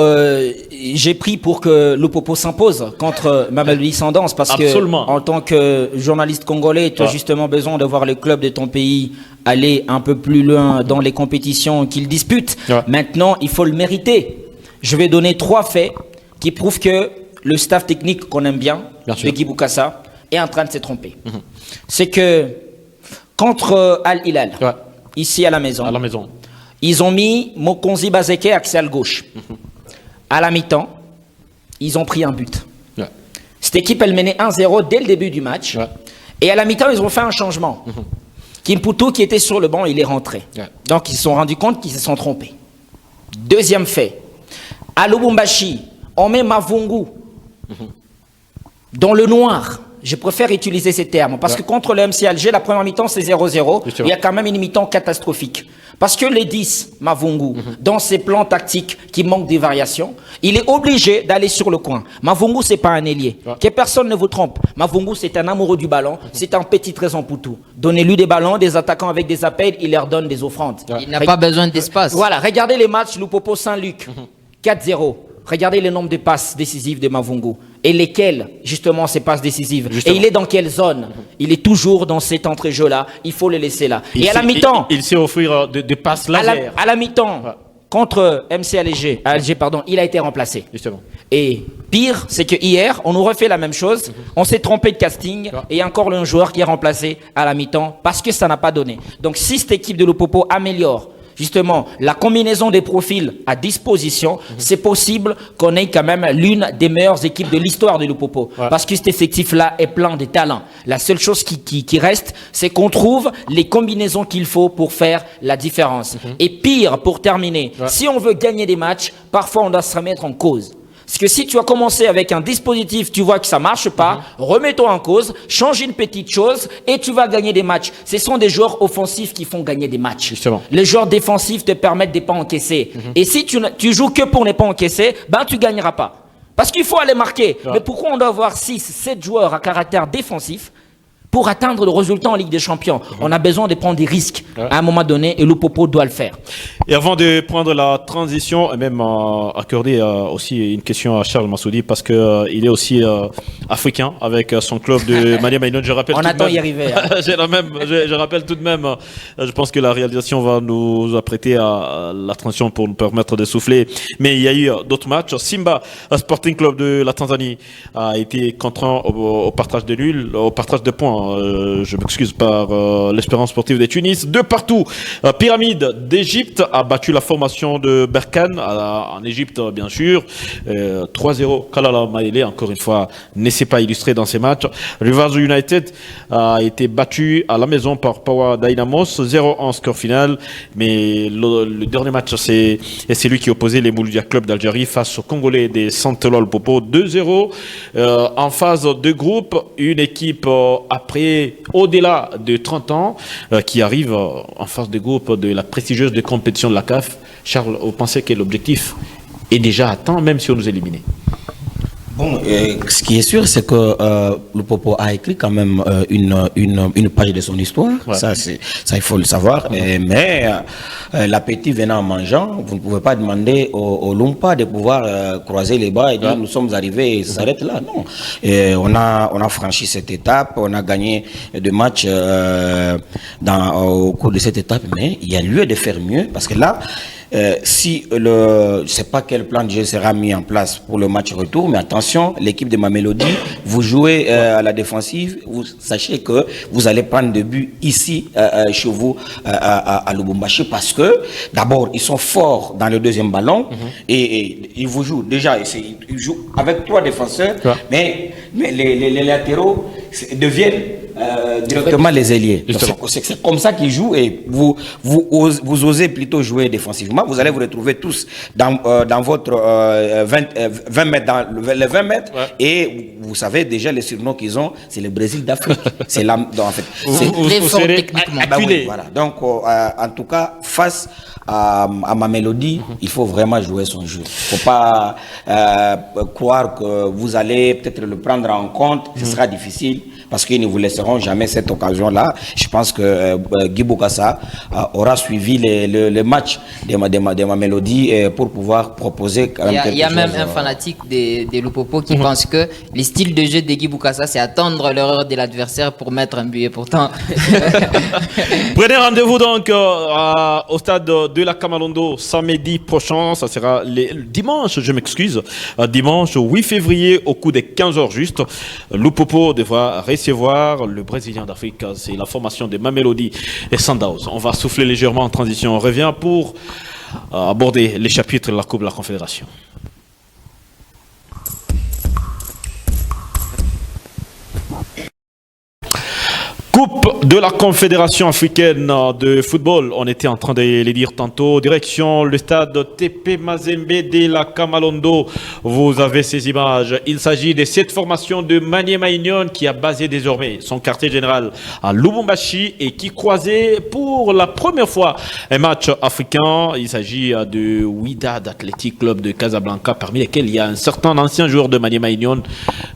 j'ai pris pour que le Popo s'impose contre Mamelodi Sundowns parce que en tant que journaliste congolais, tu as justement besoin de voir les clubs de ton pays aller un peu plus loin dans les compétitions qu'ils disputent. Maintenant, il faut le mériter. Je vais donner 3 faits qui prouvent que le staff technique qu'on aime bien de Guy Boukassa est en train de se tromper. C'est que contre Al Hilal, ici à la maison, ils ont mis Mokonzi Bazeke axial gauche. À la mi-temps, ils ont pris un but. Cette équipe, elle menait 1-0 dès le début du match. Et à la mi-temps, ils ont fait un changement. Kimputu, qui était sur le banc, il est rentré. Donc, ils se sont rendus compte qu'ils se sont trompés. Deuxième fait, à Lubumbashi, on met Mavungu dans le noir. Je préfère utiliser ces termes parce que contre le MC Alger, la première mi-temps, c'est 0-0. Il y a quand même une mi-temps catastrophique. Parce que les 10, Mavungu, dans ses plans tactiques qui manquent des variations, il est obligé d'aller sur le coin. Mavungu, c'est pas un ailier. Que personne ne vous trompe. Mavungu, c'est un amoureux du ballon. C'est un petit trésor pour tout. Donnez-lui des ballons, des attaquants avec des appels, il leur donne des offrandes. Il n'a pas besoin d'espace. Voilà, regardez les matchs Lupopo Saint-Luc. 4-0. Regardez le nombre de passes décisives de Mavungu. Et lesquelles, justement, ces passes décisives. Et il est dans quelle zone? Il est toujours dans cet entrée-jeu-là. Il faut le laisser là. Et à la mi-temps... Il sait offrir des passes laser. À la mi-temps, contre MC Alger, il a été remplacé. Justement. Et pire, c'est que hier, on nous refait la même chose. On s'est trompé de casting. Et il y a encore un joueur qui est remplacé à la mi-temps parce que ça n'a pas donné. Donc si cette équipe de Lupopo améliore justement la combinaison des profils à disposition, c'est possible qu'on ait quand même l'une des meilleures équipes de l'histoire de Lupopo. Parce que cet effectif-là est plein de talents. La seule chose qui reste, c'est qu'on trouve les combinaisons qu'il faut pour faire la différence. Et pire, pour terminer, si on veut gagner des matchs, parfois on doit se remettre en cause. Parce que si tu as commencé avec un dispositif, tu vois que ça marche pas, remets-toi en cause, change une petite chose et tu vas gagner des matchs. Ce sont des joueurs offensifs qui font gagner des matchs. Justement. Les joueurs défensifs te permettent de ne pas encaisser. Et si tu joues que pour ne pas encaisser, ben tu gagneras pas. Parce qu'il faut aller marquer. Mais pourquoi on doit avoir 6, 7 joueurs à caractère défensif pour atteindre le résultat en Ligue des Champions? On a besoin de prendre des risques à un moment donné et Lupopo doit le faire. Et avant de prendre la transition, et même accorder aussi une question à Charles Massoudi parce que il est aussi africain avec son club de Mania Mainon. Je rappelle. On attend d'y arriver. Je rappelle tout de même. Je pense que la réalisation va nous apprêter à la transition pour nous permettre de souffler. Mais il y a eu d'autres matchs. Simba Sporting Club de la Tanzanie a été contraint au partage de nuls, au partage de points. Je m'excuse par l'Espérance sportive de Tunis. 2 partout. Pyramide d'Égypte a battu la formation de Berkane en Égypte, bien sûr. 3-0. Kalala Maele, encore une fois, ne s'est pas illustré dans ces matchs. Rivers United a été battu à la maison par Power Dynamos, 0-1 score final. Mais le dernier match, c'est lui qui opposait les Mouloudia Club d'Algérie face aux Congolais des Santelol Popo, 2-0. En phase de groupe, une équipe après, au-delà de 30 ans, qui arrive en phase de groupe de la prestigieuse compétition de la CAF. Charles, vous pensez que l'objectif est déjà atteint, même si on nous élimine? Bon, ce qui est sûr, c'est que le Popo a écrit quand même une page de son histoire. Ouais. Ça, il faut le savoir. Mais l'appétit venant en mangeant, vous ne pouvez pas demander au Lumpa de pouvoir croiser les bras et dire nous sommes arrivés et ça s'arrête là. Non. Et on a franchi cette étape, on a gagné 2 matchs au cours de cette étape, mais il y a lieu de faire mieux parce que là, si je ne sais pas quel plan de jeu sera mis en place pour le match retour, mais attention, l'équipe de Mamelodi, vous jouez à la défensive, vous sachez que vous allez prendre des buts ici chez vous à Lubumbashi parce que d'abord ils sont forts dans le deuxième ballon et ils vous jouent déjà, ils jouent avec 3 défenseurs, mais les latéraux deviennent directement les ailiers. C'est comme ça qu'ils jouent et vous osez plutôt jouer défensivement. Vous allez vous retrouver tous dans votre 20 mètres, dans les 20 mètres et vous savez déjà les surnoms qu'ils ont, c'est le Brésil d'Afrique. C'est là, en fait. C'est très fort techniquement. Oui, voilà. Donc, en tout cas, face à Mamelodi, il faut vraiment jouer son jeu. Il ne faut pas croire que vous allez peut-être le prendre en compte. Ce sera difficile parce qu'ils ne vous laisseront jamais cette occasion-là. Je pense que Guy Bokassa aura suivi le match de Mamelodi pour pouvoir proposer quand même quelque chose. Il y a même un fanatique de Lupopo qui pense que le style de jeu de Guy Bokassa, c'est attendre l'erreur de l'adversaire pour mettre un but. Et pourtant... Prenez rendez-vous donc au stade de la Kamalondo samedi prochain. Ça sera dimanche, je m'excuse. Dimanche 8 février au coup des 15h juste. Lupopo devra recevoir le Brésilien d'Afrique. C'est la formation de Mamelodi et Sundowns. On va souffler légèrement en transition. On revient pour aborder les chapitres de la Coupe de la Confédération. Coupe de la Confédération africaine de football. On était en train de les dire tantôt. Direction le stade TP Mazembe de la Kamalondo. Vous avez ces images. Il s'agit de cette formation de Maniema Union qui a basé désormais son quartier général à Lubumbashi et qui croisait pour la première fois un match africain. Il s'agit de Wydad Athletic Club de Casablanca, parmi lesquels il y a un certain ancien joueur de Maniema Union,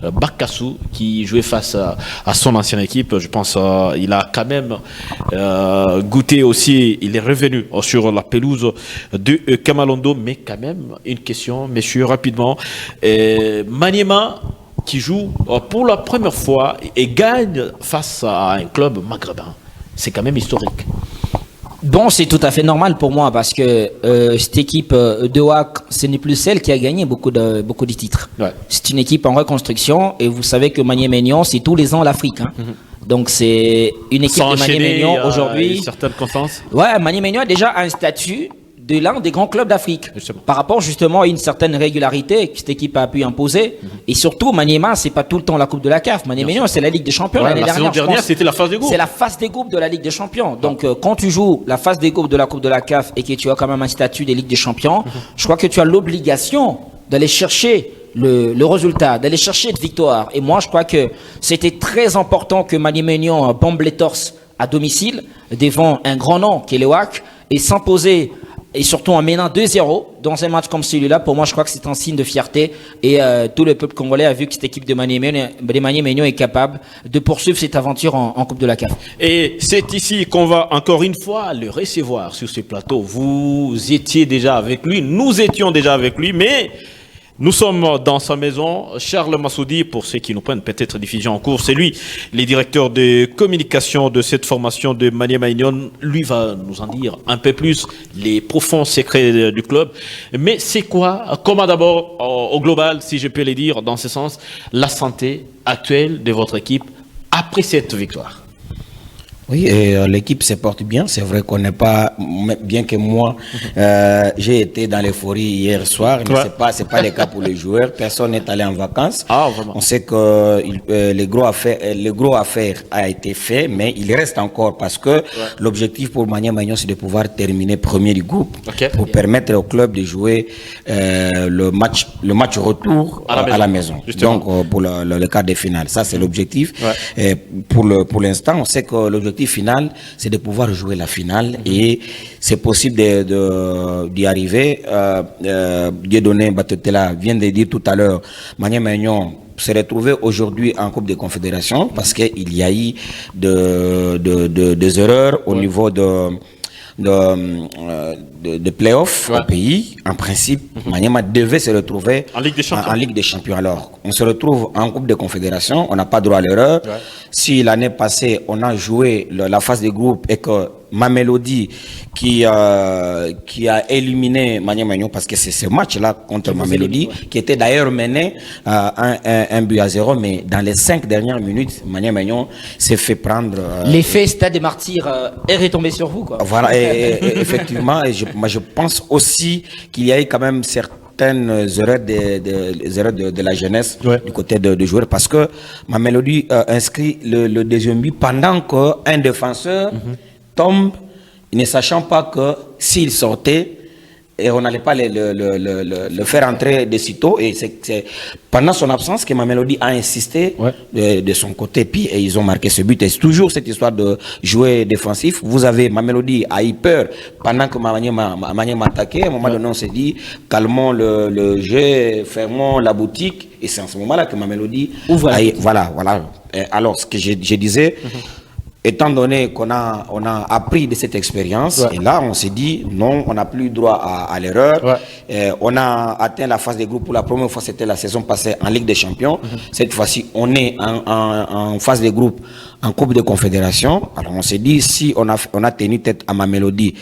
Bakassou, qui jouait face à son ancienne équipe. Je pense il a quand même goûté aussi, il est revenu sur la pelouse de Kamalondo, mais quand même une question, messieurs, rapidement. Maniema qui joue pour la première fois et gagne face à un club maghrébin, c'est quand même historique. Bon, c'est tout à fait normal pour moi parce que cette équipe de WAC, ce n'est plus celle qui a gagné beaucoup de titres. Ouais. C'est une équipe en reconstruction et vous savez que Maniema Union, c'est tous les ans l'Afrique. Hein. Donc c'est une équipe de Maniema Union aujourd'hui. Certaines confiances. Ouais, Maniema Union a déjà un statut de l'un des grands clubs d'Afrique. Par rapport justement à une certaine régularité que cette équipe a pu imposer. Et surtout, Maniema, c'est pas tout le temps la Coupe de la CAF. Maniema Union, c'est la Ligue des Champions. Ouais, la saison dernière, c'était la phase des groupes. C'est la phase des groupes de la Ligue des Champions. Donc quand tu joues la phase des groupes de la Coupe de la CAF et que tu as quand même un statut des Ligues des Champions, je crois que tu as l'obligation d'aller chercher le résultat, d'aller chercher de victoire. Et moi, je crois que c'était très important que Maniema Union bombe les torses à domicile devant un grand nom qui est le WAC et s'imposer et surtout en menant 2-0 dans un match comme celui-là. Pour moi, je crois que c'est un signe de fierté et tout le peuple congolais a vu que cette équipe de Maniema Union est capable de poursuivre cette aventure en Coupe de la CAF. Et c'est ici qu'on va encore une fois le recevoir sur ce plateau. Vous étiez déjà avec lui, nous étions déjà avec lui, mais nous sommes dans sa maison. Charles Massoudi, pour ceux qui nous prennent peut-être diffusion en cours, c'est lui, le directeur de communication de cette formation de Maniema Union. Lui va nous en dire un peu plus les profonds secrets du club. Mais c'est quoi, comment d'abord, au global, si je peux le dire dans ce sens, la santé actuelle de votre équipe après cette victoire? Oui, l'équipe se porte bien. C'est vrai qu'on n'est pas, bien que moi, j'ai été dans l'euphorie hier soir, mais c'est pas le cas pour les joueurs. Personne n'est allé en vacances. Ah, vraiment. On sait que le gros affaire a été fait, mais il reste encore parce que l'objectif pour Maniema Magnon, c'est de pouvoir terminer premier du groupe pour permettre au club de jouer le match retour à la maison. Donc, pour le quart de finale. Ça, c'est l'objectif. Et pour l'instant, on sait que l'objectif final, c'est de pouvoir jouer la finale et c'est possible d'y arriver. Dieudonné Batotela vient de dire tout à l'heure, Maniema Magnon se retrouver aujourd'hui en Coupe des Confédérations parce qu'il y a eu des erreurs au niveau de play-off au pays. En principe, Maniema devait se retrouver en Ligue des Champions. Alors, on se retrouve en Coupe des Confédérations, on n'a pas droit à l'erreur. Si l'année passée, on a joué la phase de groupe et que Mamelodi qui a éliminé Maniema Magnon, parce que c'est ce match-là contre Mamelodi, qui était d'ailleurs mené un but à 0, mais dans les 5 dernières minutes, Maniema Magnon s'est fait prendre... L'effet Stade des Martyrs est retombé sur vous, quoi. Voilà, et effectivement, je pense aussi qu'il y a eu quand même certaines erreurs de la jeunesse du côté de joueurs, parce que Mamelodi inscrit le deuxième but pendant qu'un défenseur tombe, ne sachant pas que s'il sortait, et on n'allait pas le faire entrer de sitôt. Et c'est pendant son absence que Mamelodi a insisté de son côté, puis et ils ont marqué ce but. Et c'est toujours cette histoire de jouer défensif. Vous avez Mamelodi a eu peur pendant que Maniema attaquait. À un moment donné, on s'est dit, calmons le jeu, fermons la boutique. Et c'est en ce moment-là que Mamelodi voilà. Et alors, ce que je disais... Étant donné qu'on a appris de cette expérience, et là on s'est dit non, on n'a plus droit à l'erreur. On a atteint la phase des groupes pour la première fois, c'était la saison passée en Ligue des Champions. Cette fois-ci, on est en phase des groupes en Coupe de Confédération. Alors on s'est dit, si on a tenu tête à Mamelodi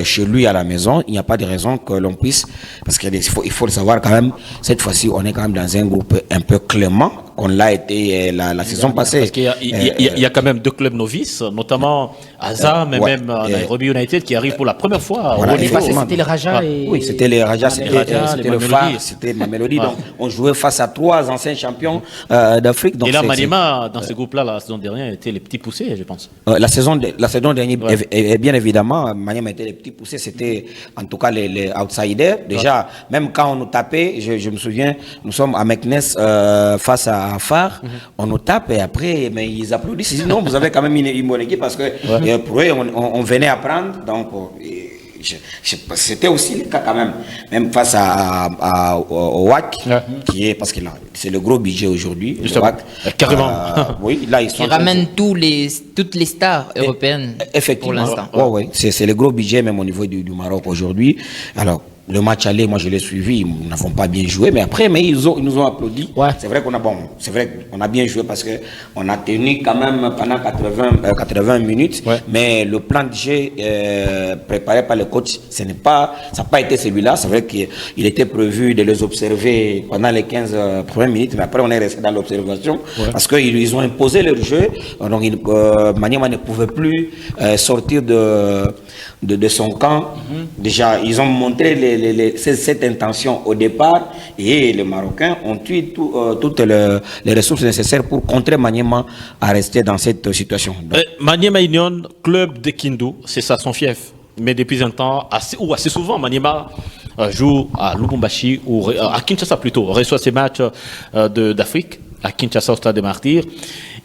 chez lui à la maison, il n'y a pas de raison que l'on puisse, parce qu'il faut le savoir quand même, cette fois-ci on est quand même dans un groupe un peu clément, qu'on l'a été la saison passée. Parce qu'il y a quand même deux clubs novices, notamment Azam et même Nairobi United qui arrive pour la première fois. Voilà, c'était le Raja. Oui, c'était les Raja, c'était le phare, c'était Mamelodi. Donc on jouait face à 3 anciens champions d'Afrique. Et là, Maniema, dans ce groupe-là, la saison dernière, était les petits poussés, je pense. La saison dernière, bien évidemment, Maniema était les petits poussés. C'était en tout cas les outsiders. Déjà, même quand on nous tapait, je me souviens, nous sommes à Meknes face à Phare, on nous tape et après, mais ils applaudissent. Ils disent non, vous avez quand même une bonne équipe parce que pour eux, on venait apprendre. Donc, c'était aussi le cas quand même face au WAC, qui est, parce que là, c'est le gros budget aujourd'hui. Carrément. Oui, là, qui ramène toutes les stars européennes pour l'instant. Oui, c'est le gros budget même au niveau du Maroc aujourd'hui. Alors, le match aller, moi je l'ai suivi, nous n'avons pas bien joué, mais après, ils nous ont applaudi. C'est vrai qu'on a bien joué parce que on a tenu quand même pendant 80 minutes, mais le plan de jeu préparé par le coach, ça n'a pas été celui-là. C'est vrai qu'il était prévu de les observer pendant les 15 premières minutes, mais après on est resté dans l'observation parce qu'ils ont imposé leur jeu. Donc Maniema ne pouvait plus sortir de son camp. Déjà, ils ont montré cette intention au départ et les Marocains ont tué toutes les ressources nécessaires pour contrer Maniema à rester dans cette situation. Maniema Union, club de Kindu, c'est ça son fief. Mais depuis un temps, assez souvent, Maniema joue à Lubumbashi ou à Kinshasa plutôt, reçoit ses matchs d'Afrique à Kinshasa au Stade des Martyrs.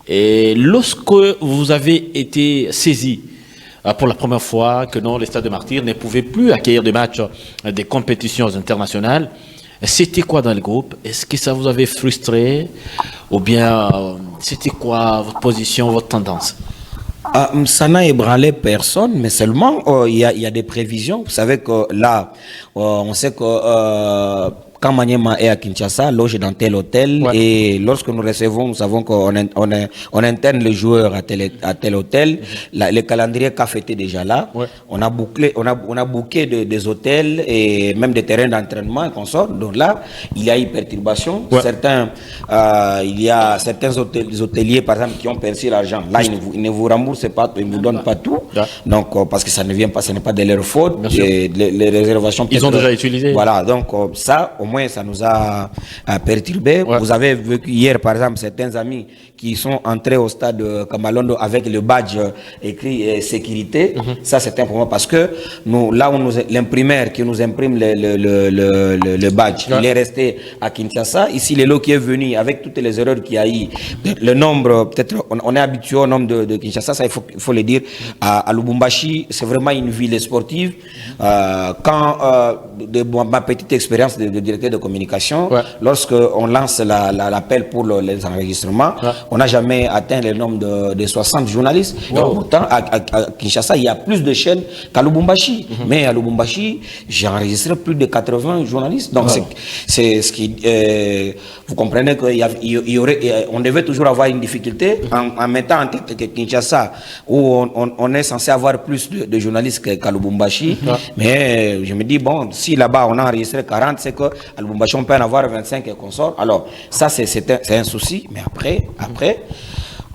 Et lorsque vous avez été saisi pour la première fois que non, les Stades de Martyrs ne pouvaient plus accueillir des matchs des compétitions internationales, c'était quoi dans le groupe? Est-ce que ça vous avait frustré? Ou bien c'était quoi votre position, votre tendance? Ça n'a ébranlé personne, mais seulement il y a des prévisions. Vous savez que là, on sait que quand Maniema est à Kinshasa, loge dans tel hôtel, et lorsque nous recevons, nous savons qu'on interne les joueurs à tel hôtel. Le calendrier CAF était déjà là. On a booké des hôtels et même des terrains d'entraînement et consorts. Donc là, il y a eu perturbation. Il y a certains hôteliers, par exemple, qui ont perçu l'argent. Là, ils ne vous remboursent pas, ils ne vous donnent pas tout. Donc, parce que ça ne vient pas, ce n'est pas de leur faute. Les réservations. Ils ont déjà utilisé. Voilà, donc ça, au moins, ça nous a perturbé. Vous avez vécu hier, par exemple, certains amis qui sont entrés au stade Kamalondo avec le badge écrit sécurité. Ça, c'est un problème parce que nous, là où l'imprimaire qui nous imprime le badge, il est resté à Kinshasa. Ici, le lot qui est venu avec toutes les erreurs qu'il y a eu, le nombre, peut-être, on est habitué au nombre de Kinshasa, ça, il faut le dire. À Lubumbashi, c'est vraiment une ville sportive. De ma petite expérience de directeur de communication, lorsque on lance l'appel pour les enregistrements, on n'a jamais atteint le nombre de 60 journalistes. Pourtant, à Kinshasa, il y a plus de chaînes qu'à Lubumbashi. Mais à Lubumbashi, j'ai enregistré plus de 80 journalistes. Donc, c'est ce qui... vous comprenez qu'on devait toujours avoir une difficulté en mettant en tête que Kinshasa, où on est censé avoir plus de journalistes qu'à Lubumbashi. Mais je me dis, bon, si là-bas, on a enregistré 40, c'est qu'à Lubumbashi, on peut en avoir 25 et consorts. Alors, ça, c'est un souci. Mais après,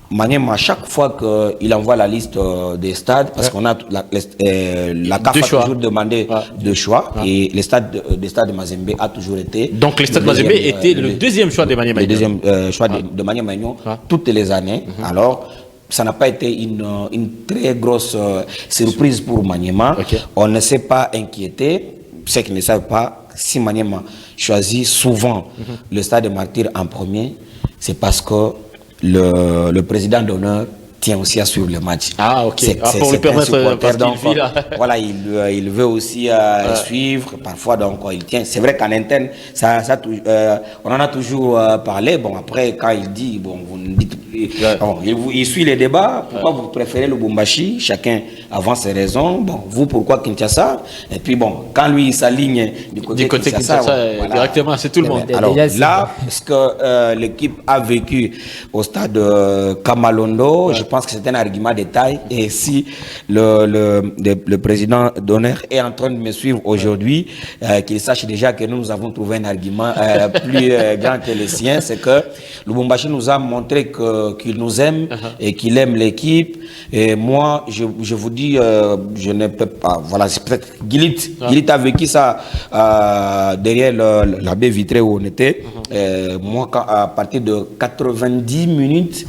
Maniema, à chaque fois qu'il envoie la liste des stades, parce qu'on a la CAF a toujours demandé de choix, et le stade de Mazembe a toujours été. Donc le stade de Mazembe était le deuxième choix de Maniema. Le deuxième choix de Maniema toutes les années. Alors, ça n'a pas été une très grosse surprise pour Maniema. On ne s'est pas inquiété. Ceux qui ne savent pas, si Maniema choisit souvent le stade de Martyrs en premier, c'est parce que le président d'honneur tient aussi à suivre le match. Ah, ok. Pour lui permettre, parce donc, qu'il vit là. Voilà, il veut aussi suivre. Parfois, donc, il tient. C'est vrai qu'en interne, on en a toujours parlé. Bon, après, quand il dit, bon, vous ne dites bon, il suit les débats. Pourquoi vous préférez le Lubumbashi? Chacun avance ses raisons. Bon, vous, pourquoi Kinshasa? Et puis, bon, quand lui, il s'aligne du côté Kinshasa, voilà. Directement, c'est tout le monde. Alors, là, ce que l'équipe a vécu au stade Kamalondo, je pense que c'est un argument de taille. Et si le président d'honneur est en train de me suivre aujourd'hui, qu'il sache déjà que nous avons trouvé un argument plus grand que le sien, c'est que Lubumbashi nous a montré qu'il nous aime et qu'il aime l'équipe. Et moi, je vous dis, je ne peux pas. Voilà, c'est peut-être Gilit. Gilit a vécu ça derrière la baie vitrée où on était. Moi, à partir de 90 minutes,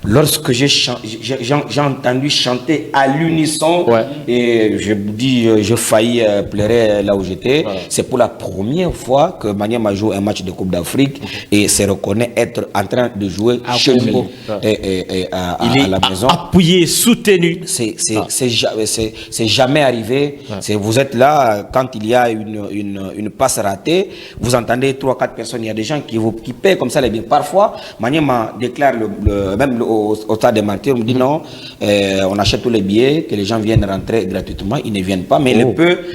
lorsque j'ai entendu chanter à l'unisson, et je vous dis, j'ai failli pleurer là où j'étais. C'est pour la première fois que Maniema joue un match de Coupe d'Afrique et se reconnaît être en train de jouer chez nous et à la maison. Appuyé, soutenu. C'est jamais arrivé. Vous êtes là, quand il y a une passe ratée, vous entendez 3-4 personnes, il y a des gens qui paient comme ça les billets. Parfois, Maniema déclare, même au stade des Martyrs, on me dit non, on achète tous les billets, que les gens viennent rentrer gratuitement, ils ne viennent pas. Mais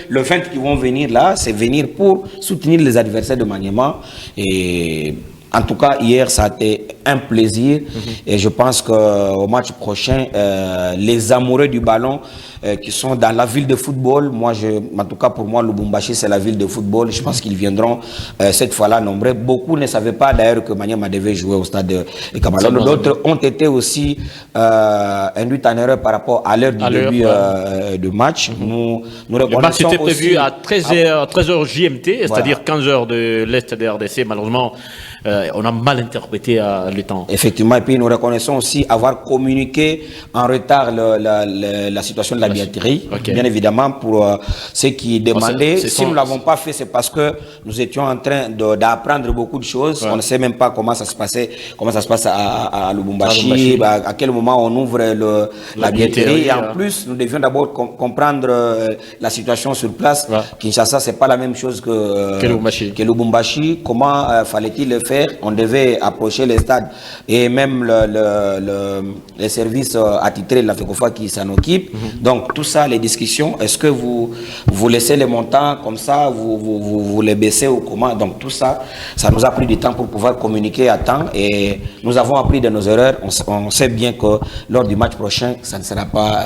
le fait qu'ils vont venir là, c'est venir pour soutenir les adversaires de Maniema. Et en tout cas, hier, ça a été un plaisir. Et je pense qu'au match prochain, les amoureux du ballon qui sont dans la ville de football, en tout cas pour moi, Lubumbashi, c'est la ville de football. Je pense qu'ils viendront cette fois-là nombreux. Beaucoup ne savaient pas d'ailleurs que Maniema devait jouer au stade de Kamalondo. D'autres ont été aussi induits en erreur par rapport à l'heure du début du match. Le match était prévu à 13h GMT, c'est-à-dire 15h de l'Est de RDC. Malheureusement, on a mal interprété le temps. Effectivement, et puis nous reconnaissons aussi avoir communiqué en retard la situation de la billetterie, bien évidemment, pour ceux qui demandaient. Si nous ne l'avons pas fait, c'est parce que nous étions en train d'apprendre beaucoup de choses. On ne sait même pas comment ça se passe à Lubumbashi, à quel moment on ouvre la billetterie. Et en plus, nous devions d'abord comprendre la situation sur place. Kinshasa, c'est pas la même chose que Lubumbashi. Comment fallait-il le faire? On devait approcher les stades stade et même les services attitrés de la FECOFA qui s'en occupent. Donc tout ça, les discussions, est-ce que vous laissez les montants comme ça, vous les baissez ou comment? Donc tout ça, ça nous a pris du temps pour pouvoir communiquer à temps et nous avons appris de nos erreurs. On sait bien que lors du match prochain, ça ne sera pas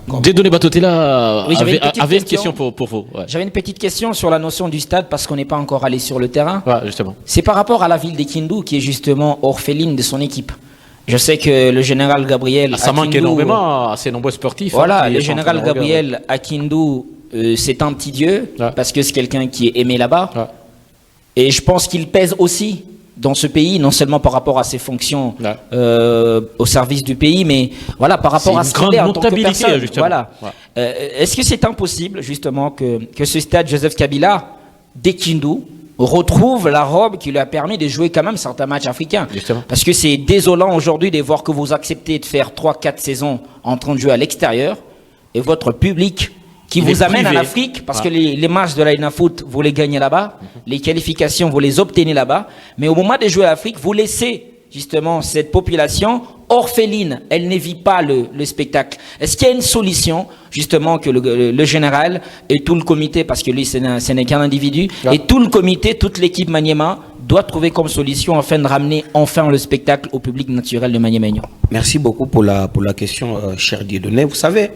comme... Dédonné Batotela Oui, avait une question pour vous. Ouais. J'avais une petite question sur la notion du stade parce qu'on n'est pas encore allé sur le terrain. Ouais, justement. C'est par rapport à la ville d'Ekindu qui est justement orpheline de son équipe. Je sais que le général Gabriel Ça manque Akindu, énormément à ces nombreux sportifs. Voilà, qui le sont en train général de regarder. Gabriel Akindu, c'est un petit dieu Ouais. parce que c'est quelqu'un qui est aimé là-bas. Ouais. Et je pense qu'il pèse aussi dans ce pays, non seulement par rapport à ses fonctions Ouais. au service du pays, mais voilà, par rapport C'est à une ce grande qu'il est en tant que notabilité, personne. justement. Voilà. Ouais. Est-ce que c'est impossible, justement, que ce stade Joseph Kabila d'Ekindu retrouve la robe qui lui a permis de jouer quand même certains matchs africains? Justement. Parce que c'est désolant aujourd'hui de voir que vous acceptez de faire 3-4 saisons en train de jouer à l'extérieur et votre public qui Il vous est amène privé. en Afrique, parce Ouais. que les matchs de la Foot, vous les gagnez là-bas, les qualifications, vous les obtenez là-bas, mais au moment de jouer à l'Afrique, vous laissez justement cette population orpheline, elle ne vit pas le spectacle. Est-ce qu'il y a une solution justement que le général et tout le comité, parce que lui ce n'est qu'un individu, Ouais. et tout le comité, toute l'équipe Maniema doit trouver comme solution afin de ramener enfin le spectacle au public naturel de Maniema-Union? Merci beaucoup pour la question, cher Dieudonné. Vous savez,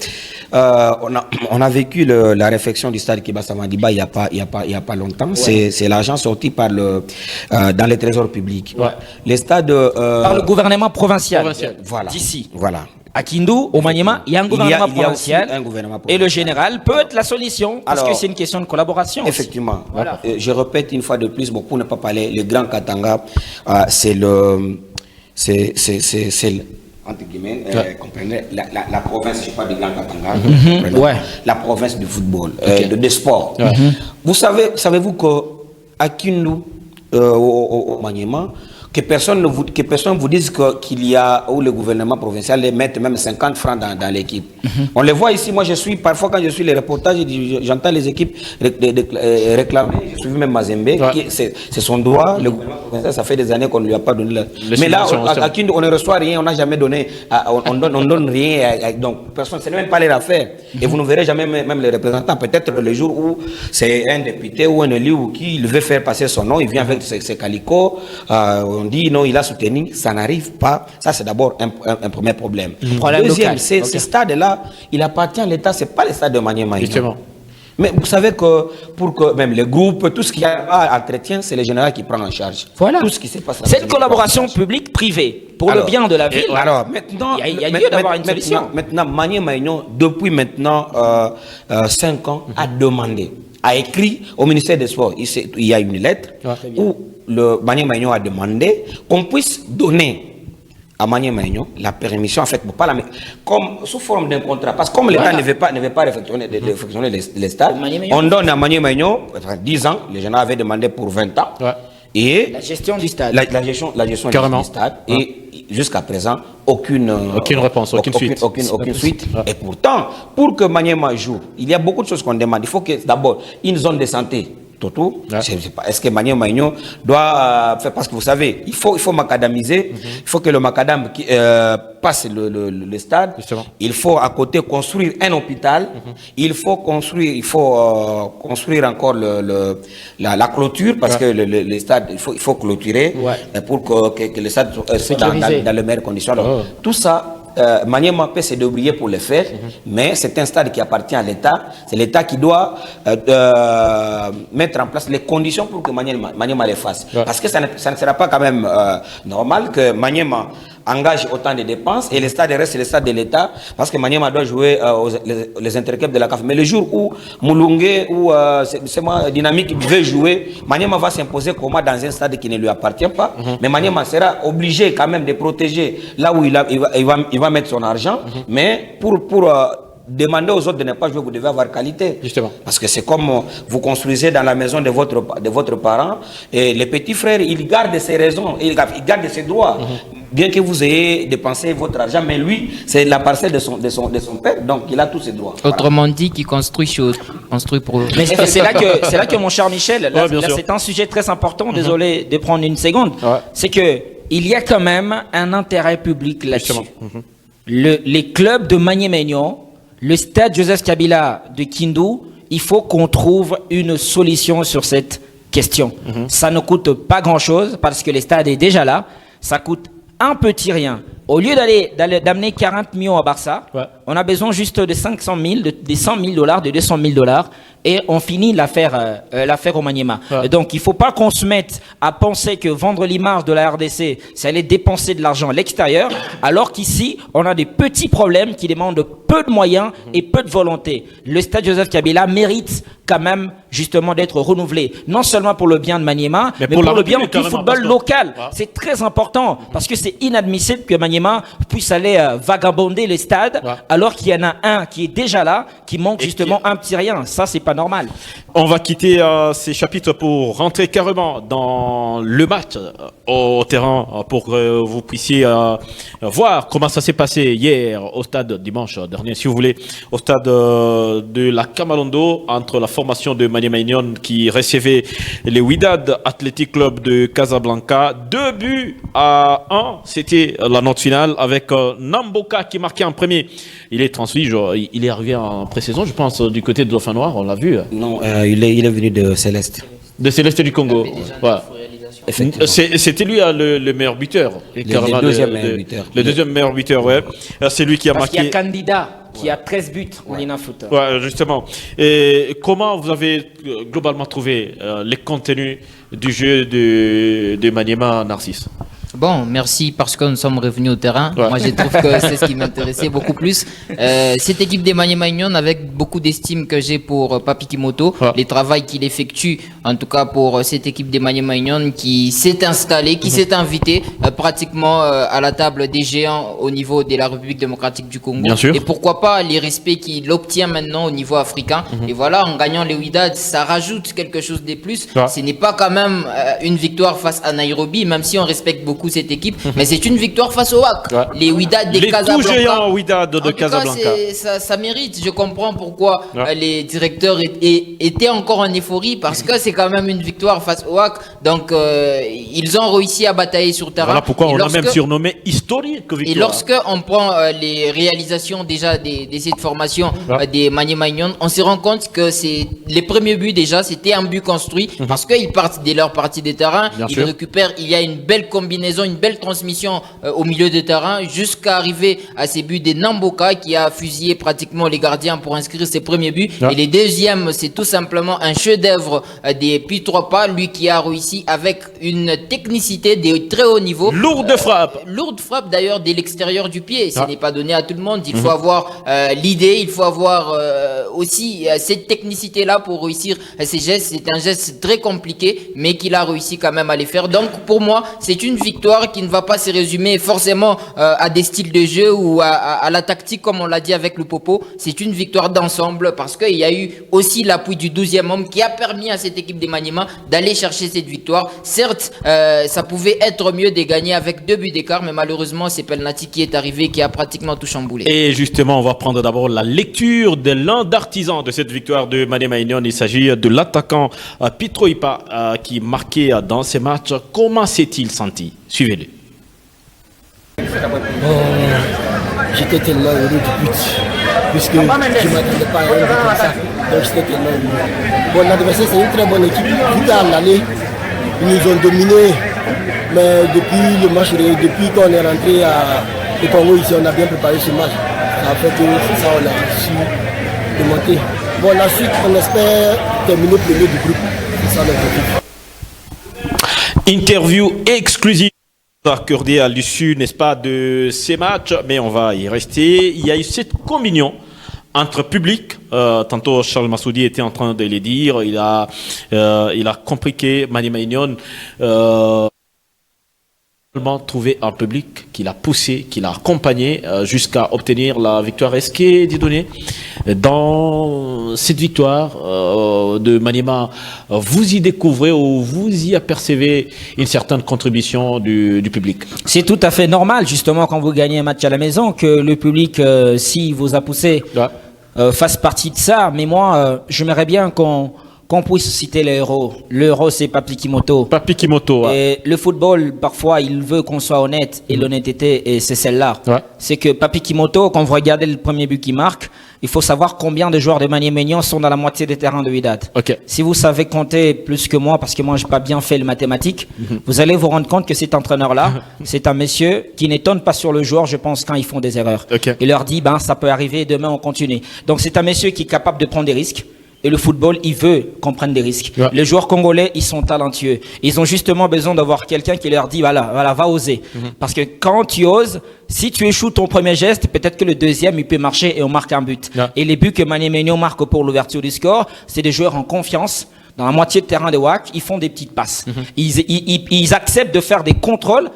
on a vécu la réflexion du stade Kibasa Madiba il y a pas longtemps. Ouais. C'est l'argent sorti par dans les trésors publics. Ouais. Les stades par le gouvernement provincial. Voilà. D'ici. Voilà. À Kindu, au Maniema, il y a un gouvernement provincial. Un gouvernement et le général peut être la solution parce que c'est une question de collaboration. Effectivement. Voilà. Je répète une fois de plus, bon, pour ne pas parler, le Grand Katanga, c'est entre guillemets, comprenez, la province, je parle du Grand Katanga, Ouais. la province du football, Okay. de sport. Ouais. Savez-vous qu'à Kindu, au Maniema, que personne vous dise qu'il y a, ou le gouvernement provincial les mettre même 50 francs dans l'équipe. On les voit ici, moi parfois quand je suis les reportages, j'entends les équipes réclamer, je suis même Mazembe, Ouais. c'est son droit, le gouvernement provincial, ça fait des années qu'on ne lui a pas donné mais là, à Kindu, on ne reçoit rien, on n'a jamais donné, on donne rien, donc personne, ce n'est même pas leur affaire. Et vous ne verrez jamais même les représentants, peut-être le jour où c'est un député ou un élu ou qui il veut faire passer son nom, il vient avec ses calicots, on dit non, il a soutenu, ça n'arrive pas. Ça, c'est d'abord un premier problème. Deuxième, ce stade-là, il appartient à l'État, ce n'est pas le stade de Maniema-Union. Justement. Mais vous savez que pour que même les groupes, tout ce qui a entretien, c'est le général qui prend en charge. Voilà. Tout ce qui se passe. C'est une collaboration publique-privée pour le bien de la ville. Alors, maintenant, il y a lieu d'avoir une solution. Maintenant, Maniema-Union, depuis maintenant 5 ans, a demandé, a écrit au ministère des Sports. Il y a une lettre où le Maniema-Union a demandé qu'on puisse donner à Maniema-Union la permission, en fait, pas comme sous forme d'un contrat, parce que comme l'État ne veut pas réfectionner les stades, on donne à Maniema-Union 10 ans, les gens avaient demandé pour 20 ans, et la gestion du stade. La gestion du stade, et jusqu'à présent, aucune réponse, aucune suite. Aucune suite. Et pourtant, pour que Maniema joue, il y a beaucoup de choses qu'on demande. Il faut que d'abord, une zone de santé, Toto, est-ce que Maniema-Union doit faire, parce que vous savez, il faut macadamiser, il faut que le macadam passe le stade, il faut à côté construire un hôpital, il faut construire encore la clôture, parce que le stade, il faut clôturer pour que le stade soit dans les meilleures conditions. Alors, tout ça, Maniema peut se débrouiller pour le faire, mais c'est un stade qui appartient à l'État. C'est l'État qui doit mettre en place les conditions pour que Maniema les fasse. Parce que ça ne sera pas quand même normal que Maniema engage autant de dépenses et le stade reste le stade de l'État, parce que Maniema doit jouer les interclubs de la CAF. Mais le jour où Moulungue ou Dynamique veut jouer, Maniema va s'imposer comment dans un stade qui ne lui appartient pas. Mais Maniema sera obligé quand même de protéger là où il va mettre son argent. Mais pour demander aux autres de ne pas jouer, vous devez avoir qualité. Justement. Parce que c'est comme vous construisez dans la maison de votre parent, et les petits frères, ils gardent ses raisons, ils gardent ses droits. Bien que vous ayez dépensé votre argent, mais lui, c'est la parcelle de son père, donc il a tous ses droits. Autrement dit, qui construit pour... Mais c'est là que mon cher Michel, là c'est un sujet très important, désolé de prendre une seconde, c'est que il y a quand même un intérêt public là-dessus. Justement. Les clubs de Maniemegnon, le stade Joseph Kabila de Kindu, il faut qu'on trouve une solution sur cette question. Ça ne coûte pas grand-chose parce que le stade est déjà là. Ça coûte un petit rien. Au lieu d'amener 40 millions à Barça, on a besoin juste de 500 000, des 100 000 dollars, de 200 000 dollars, et on finit l'affaire au Maniema. Donc, il ne faut pas qu'on se mette à penser que vendre l'image de la RDC, c'est aller dépenser de l'argent à l'extérieur, alors qu'ici, on a des petits problèmes qui demandent peu de moyens et peu de volonté. Le stade Joseph Kabila mérite quand même justement d'être renouvelé, non seulement pour le bien de Maniema, mais pour le bien du football local. C'est très important, parce que c'est inadmissible que Maniema puisse aller vagabonder les stades, alors qu'il y en a un qui est déjà là, qui manque justement un petit rien. Ça, c'est pas normal. On va quitter ces chapitres pour rentrer carrément dans le match au terrain pour que vous puissiez voir comment ça s'est passé hier au stade, dimanche dernier, si vous voulez, au stade de la Kamalondo, entre la formation de Maniemegnon qui recevait les Wydad Athletic Club de Casablanca. 2-1, c'était la note finale avec Namboka qui marquait en premier. Il est transféré, il est arrivé en pré-saison, je pense, du côté de l'Offin Noir, on l'a vu. Non, il est venu de Céleste. De Céleste du Congo. C'était lui le meilleur buteur. Le deuxième meilleur buteur. Le deuxième meilleur buteur, ouais. C'est lui qui a marqué. Parce qu'il y a Candida qui a 13 buts en Ligue Foot. Ouais, justement. Et comment vous avez globalement trouvé les contenus du jeu de Maniema Narcisse? Bon, merci parce que nous sommes revenus au terrain. Moi, je trouve que c'est ce qui m'intéressait beaucoup plus. Cette équipe des Maniemegnon, avec beaucoup d'estime que j'ai pour Papi Kimoto, les travaux qu'il effectue, en tout cas pour cette équipe des Maniemegnon qui s'est installée, qui s'est invitée pratiquement à la table des géants au niveau de la République démocratique du Congo. Bien sûr. Et pourquoi pas les respects qu'il obtient maintenant au niveau africain. Et voilà, en gagnant les Wydad, ça rajoute quelque chose de plus. Ce n'est pas quand même une victoire face à Nairobi, même si on respecte beaucoup cette équipe, mais c'est une victoire face au WAC. Les Wydad de Casablanca. Les tout géants Wydad de Casablanca. Ça mérite. Je comprends pourquoi les directeurs étaient encore en euphorie, parce que c'est quand même une victoire face au WAC. Donc, ils ont réussi à batailler sur terrain. Voilà pourquoi on l'a même surnommé historique victoire. Et lorsque on prend les réalisations déjà de cette formation des Maniemegnon, on se rend compte que les premiers buts déjà, c'était un but construit, parce qu'ils partent de leur partie de terrain, ils récupèrent, il y a une belle combinaison, une belle transmission au milieu de terrain, jusqu'à arriver à ces buts de Namboka qui a fusillé pratiquement les gardiens pour inscrire ses premiers buts. Et les deuxièmes, c'est tout simplement un chef-d'œuvre des Puy 3 pas, lui qui a réussi avec une technicité de très haut niveau. Lourde frappe. Lourde frappe d'ailleurs de l'extérieur du pied. Ce n'est pas donné à tout le monde. Il faut avoir l'idée, il faut avoir aussi cette technicité-là pour réussir ces gestes. C'est un geste très compliqué, mais qu'il a réussi quand même à les faire. Donc pour moi, c'est une victoire qui ne va pas se résumer forcément à des styles de jeu ou à la tactique comme on l'a dit avec le Popo. C'est une victoire d'ensemble parce qu'il y a eu aussi l'appui du 12e homme qui a permis à cette équipe des Maniema d'aller chercher cette victoire. Certes, ça pouvait être mieux de gagner avec 2 buts d'écart, mais malheureusement c'est Pelnati qui est arrivé, qui a pratiquement tout chamboulé. Et justement, on va prendre d'abord la lecture de l'un d'artisans de cette victoire de Maniemegnon. Il s'agit de l'attaquant Pitro Ipa qui marquait dans ces matchs. Comment s'est-il senti? Suivez-le. J'étais tellement heureux du but, puisque je ne m'attendais pas à un but comme ça. Donc j'étais tellement heureux. Bon, l'adversaire, c'est une très bonne équipe. Tout à l'année, ils nous ont dominés. Mais depuis le match, depuis qu'on est rentré au Congo ici, on a bien préparé ce match. Ça a fait que c'est ça, on a su remonter. Bon, la suite, on espère terminer premier du groupe. C'est ça notre objectif. Interview exclusive accordée à l'issue, n'est-ce pas, de ces matchs, mais on va y rester. Il y a eu cette communion entre public. Tantôt Charles Massoudi était en train de le dire. Il a compris que Maniemegnon trouvé un public qui l'a poussé, qui l'a accompagné jusqu'à obtenir la victoire. Est-ce que, Dieudonné, dans cette victoire de Maniema, vous y découvrez ou vous y apercevez une certaine contribution du public? C'est tout à fait normal, justement, quand vous gagnez un match à la maison, que le public, s'il vous a poussé, fasse partie de ça. Mais moi, j'aimerais bien qu'on qu'on puisse citer les héros. Le héros, c'est Papi Kimoto. Papi Kimoto. Ouais. Et le football, parfois, il veut qu'on soit honnête. Et l'honnêteté, c'est celle-là. Ouais. C'est que Papi Kimoto, quand vous regardez le premier but qu'il marque, il faut savoir combien de joueurs de Maniema Union sont dans la moitié des terrains de Wydad. Ok. Si vous savez compter plus que moi, parce que moi, j'ai pas bien fait le mathématique, vous allez vous rendre compte que cet entraîneur-là, c'est un monsieur qui n'étonne pas sur le joueur, je pense, quand ils font des erreurs. Ok. Il leur dit, ça peut arriver, demain on continue. Donc c'est un monsieur qui est capable de prendre des risques. Et le football, il veut qu'on prenne des risques. Ouais. Les joueurs congolais, ils sont talentueux. Ils ont justement besoin d'avoir quelqu'un qui leur dit, voilà, va oser. Parce que quand tu oses, si tu échoues ton premier geste, peut-être que le deuxième, il peut marcher et on marque un but. Ouais. Et les buts que Maniema Union marque pour l'ouverture du score, c'est des joueurs en confiance. Dans la moitié de terrain de WAC, ils font des petites passes. Ils acceptent de faire des contrôles,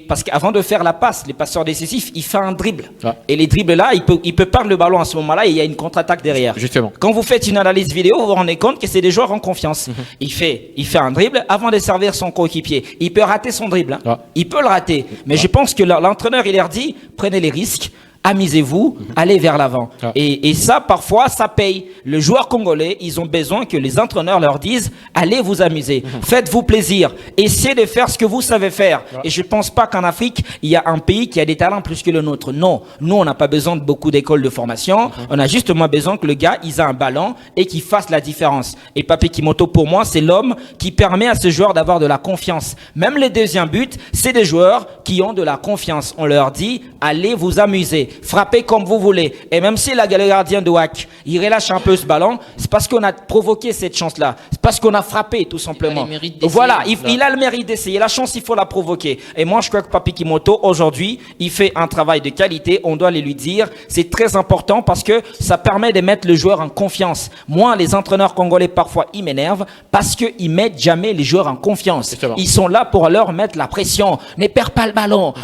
parce qu'avant de faire la passe, les passeurs décisifs, il fait un dribble. Ouais. Et les dribbles là, il peut perdre le ballon à ce moment-là et il y a une contre-attaque derrière. Justement. Quand vous faites une analyse vidéo, vous vous rendez compte que c'est des joueurs en confiance. Il fait un dribble avant de servir son coéquipier. Il peut rater son dribble. Hein. Ouais. Il peut le rater. Mais je pense que l'entraîneur, il leur dit, prenez les risques. Amusez-vous, allez vers l'avant. Ah. Et ça, parfois, ça paye. Le joueur congolais, ils ont besoin que les entraîneurs leur disent, allez vous amuser, faites-vous plaisir, essayez de faire ce que vous savez faire. Et je pense pas qu'en Afrique, il y a un pays qui a des talents plus que le nôtre. Non, nous, on n'a pas besoin de beaucoup d'écoles de formation. On a justement besoin que le gars, il a un ballon et qu'il fasse la différence. Et Papi Kimoto, pour moi, c'est l'homme qui permet à ce joueur d'avoir de la confiance. Même les deuxièmes buts, c'est des joueurs qui ont de la confiance. On leur dit, allez vous amuser. Frappez comme vous voulez. Et même si le gardien de WAC, il relâche un peu ce ballon, c'est parce qu'on a provoqué cette chance-là. C'est parce qu'on a frappé, tout simplement. Voilà, il a le mérite d'essayer. La chance, il faut la provoquer. Et moi, je crois que Papi Kimoto, aujourd'hui, il fait un travail de qualité. On doit le lui dire. C'est très important parce que ça permet de mettre le joueur en confiance. Moi, les entraîneurs congolais, parfois, ils m'énervent parce qu'ils mettent jamais les joueurs en confiance. Ils sont là pour leur mettre la pression. Ne perds pas le ballon.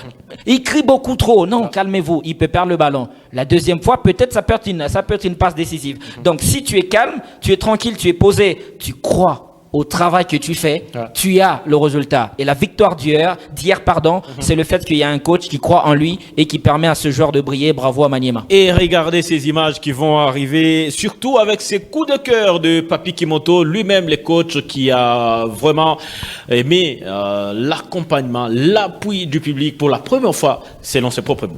Il crie beaucoup trop. Non, calmez-vous. Il peut perdre le ballon. La deuxième fois, peut-être ça peut être une passe décisive. Donc, si tu es calme, tu es tranquille, tu es posé, tu crois au travail que tu fais, tu as le résultat. Et la victoire d'hier, c'est le fait qu'il y a un coach qui croit en lui et qui permet à ce joueur de briller. Bravo à Maniema. Et regardez ces images qui vont arriver, surtout avec ces coups de cœur de Papi Kimoto, lui-même le coach qui a vraiment aimé l'accompagnement, l'appui du public pour la première fois, selon ses propres mots.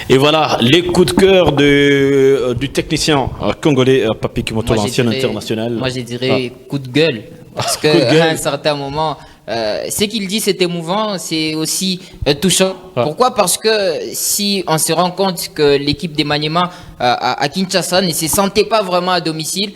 Et voilà, les coups de cœur du technicien congolais Papi Kimoto, l'ancien international. Moi, je dirais coup de gueule. Parce qu'à un certain moment, ce qu'il dit, c'est émouvant, c'est aussi touchant. Pourquoi? Parce que si on se rend compte que l'équipe des Maniema à Kinshasa ne se sentait pas vraiment à domicile,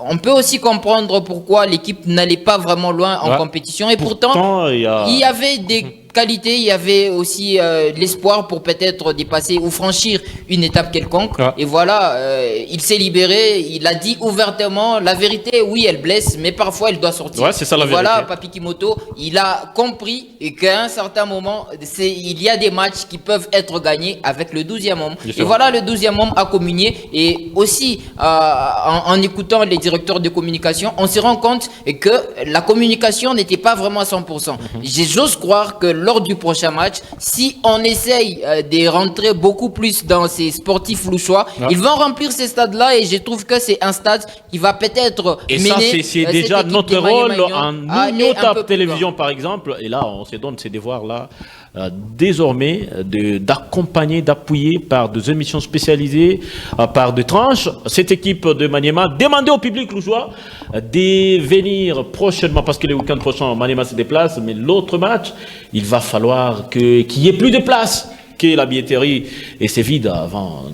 on peut aussi comprendre pourquoi l'équipe n'allait pas vraiment loin en compétition. Et pourtant il y avait des qualité, il y avait aussi l'espoir pour peut-être dépasser ou franchir une étape quelconque. Et voilà, il s'est libéré, il a dit ouvertement la vérité, oui, elle blesse, mais parfois elle doit sortir. Ouais, c'est ça la vérité. Voilà, Papi Kimoto, il a compris et qu'à un certain moment, il y a des matchs qui peuvent être gagnés avec le 12e homme. Et voilà, le 12e homme a communié. Et aussi, en écoutant les directeurs de communication, on se rend compte que la communication n'était pas vraiment à 100%. J'ose croire que lors du prochain match, si on essaye de rentrer beaucoup plus dans ces sportifs louchois, ils vont remplir ces stades-là et je trouve que c'est un stade qui va peut-être mener. Et ça, c'est déjà notre rôle en Notap Télévision, par exemple. Et là, on se donne ces devoirs-là. Désormais d'accompagner, d'appuyer par des émissions spécialisées, par des tranches, cette équipe de Maniema, demander au public lougeois de venir prochainement, parce que les week-ends prochains, Maniema se déplace, mais l'autre match, il va falloir qu'il y ait plus de place, que la billetterie, et c'est vide avant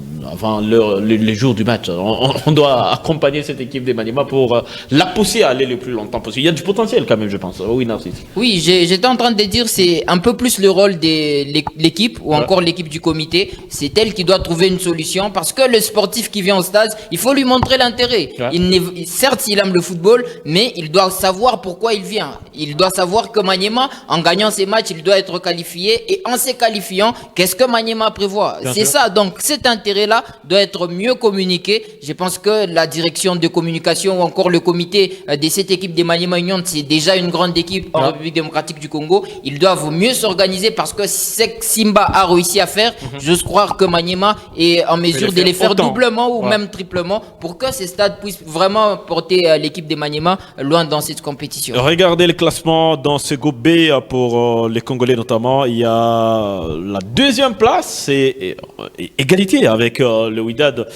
les jours du match. On doit accompagner cette équipe des Maniema pour la pousser à aller le plus longtemps possible. Il y a du potentiel quand même, je pense. Oui, Narcisse. Oui, j'étais en train de dire, c'est un peu plus le rôle de l'équipe ou encore l'équipe du comité. C'est elle qui doit trouver une solution parce que le sportif qui vient au stade, il faut lui montrer l'intérêt. Certes, il aime le football, mais il doit savoir pourquoi il vient. Il doit savoir que Maniema, en gagnant ses matchs, il doit être qualifié et en se qualifiant, qu'est-ce que Maniema prévoit? C'est ça. Donc, cet intérêt-là doit être mieux communiqué. Je pense que la direction de communication ou encore le comité de cette équipe des Maniema Union, c'est déjà une grande équipe en République démocratique du Congo. Ils doivent mieux s'organiser parce que ce que Simba a réussi à faire, j'ose croire que Maniema est en mesure de les faire doublement ou même triplement pour que ces stades puissent vraiment porter l'équipe des Maniema loin dans cette compétition. Regardez le classement dans ce groupe B pour les Congolais notamment. Il y a la deuxième place, c'est égalité avec le Wydad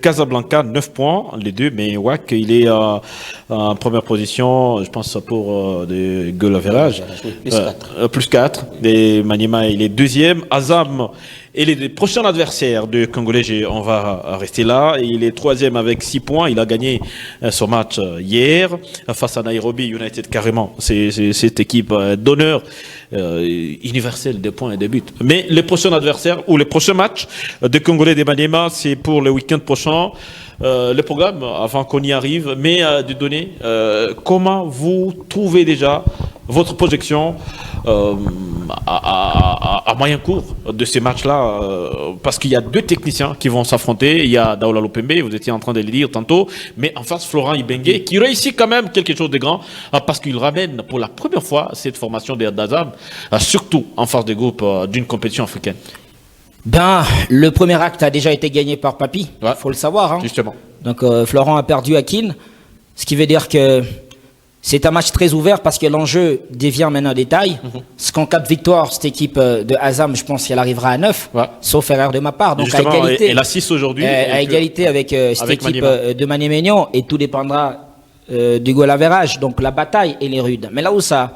Casablanca, 9 points, les deux, mais WAC, il est en première position, je pense, pour des goal average. Plus 4. Et Maniema, il est deuxième. Azam et les prochains adversaires de Congolais, on va rester là. Il est troisième avec 6 points. Il a gagné son match hier face à Nairobi United carrément. C'est cette équipe d'honneur universelle des points et des buts. Mais les prochains adversaires ou les prochains matchs de Congolais de Maniema, c'est pour le week-end prochain. Le programme, avant qu'on y arrive, mais de donner comment vous trouvez déjà votre projection à moyen cours de ces matchs-là, parce qu'il y a deux techniciens qui vont s'affronter. Il y a Daoula Lopembe, vous étiez en train de le dire tantôt, mais en face Florent Ibengue, qui réussit quand même quelque chose de grand, parce qu'il ramène pour la première fois cette formation d'Azam, surtout en face des groupes d'une compétition africaine. Ben, le premier acte a déjà été gagné par Papi, il faut le savoir. Justement. Donc Florent a perdu à Kin, ce qui veut dire que c'est un match très ouvert parce que l'enjeu devient maintenant un détail. Parce qu'en cas de victoire, cette équipe de Azam, je pense qu'elle arrivera à 9, sauf erreur de ma part. Donc justement, à égalité, elle a 6 aujourd'hui. À égalité avec cette équipe de Maniema, et tout dépendra du goal average. Donc la bataille, elle est rude. Mais là où ça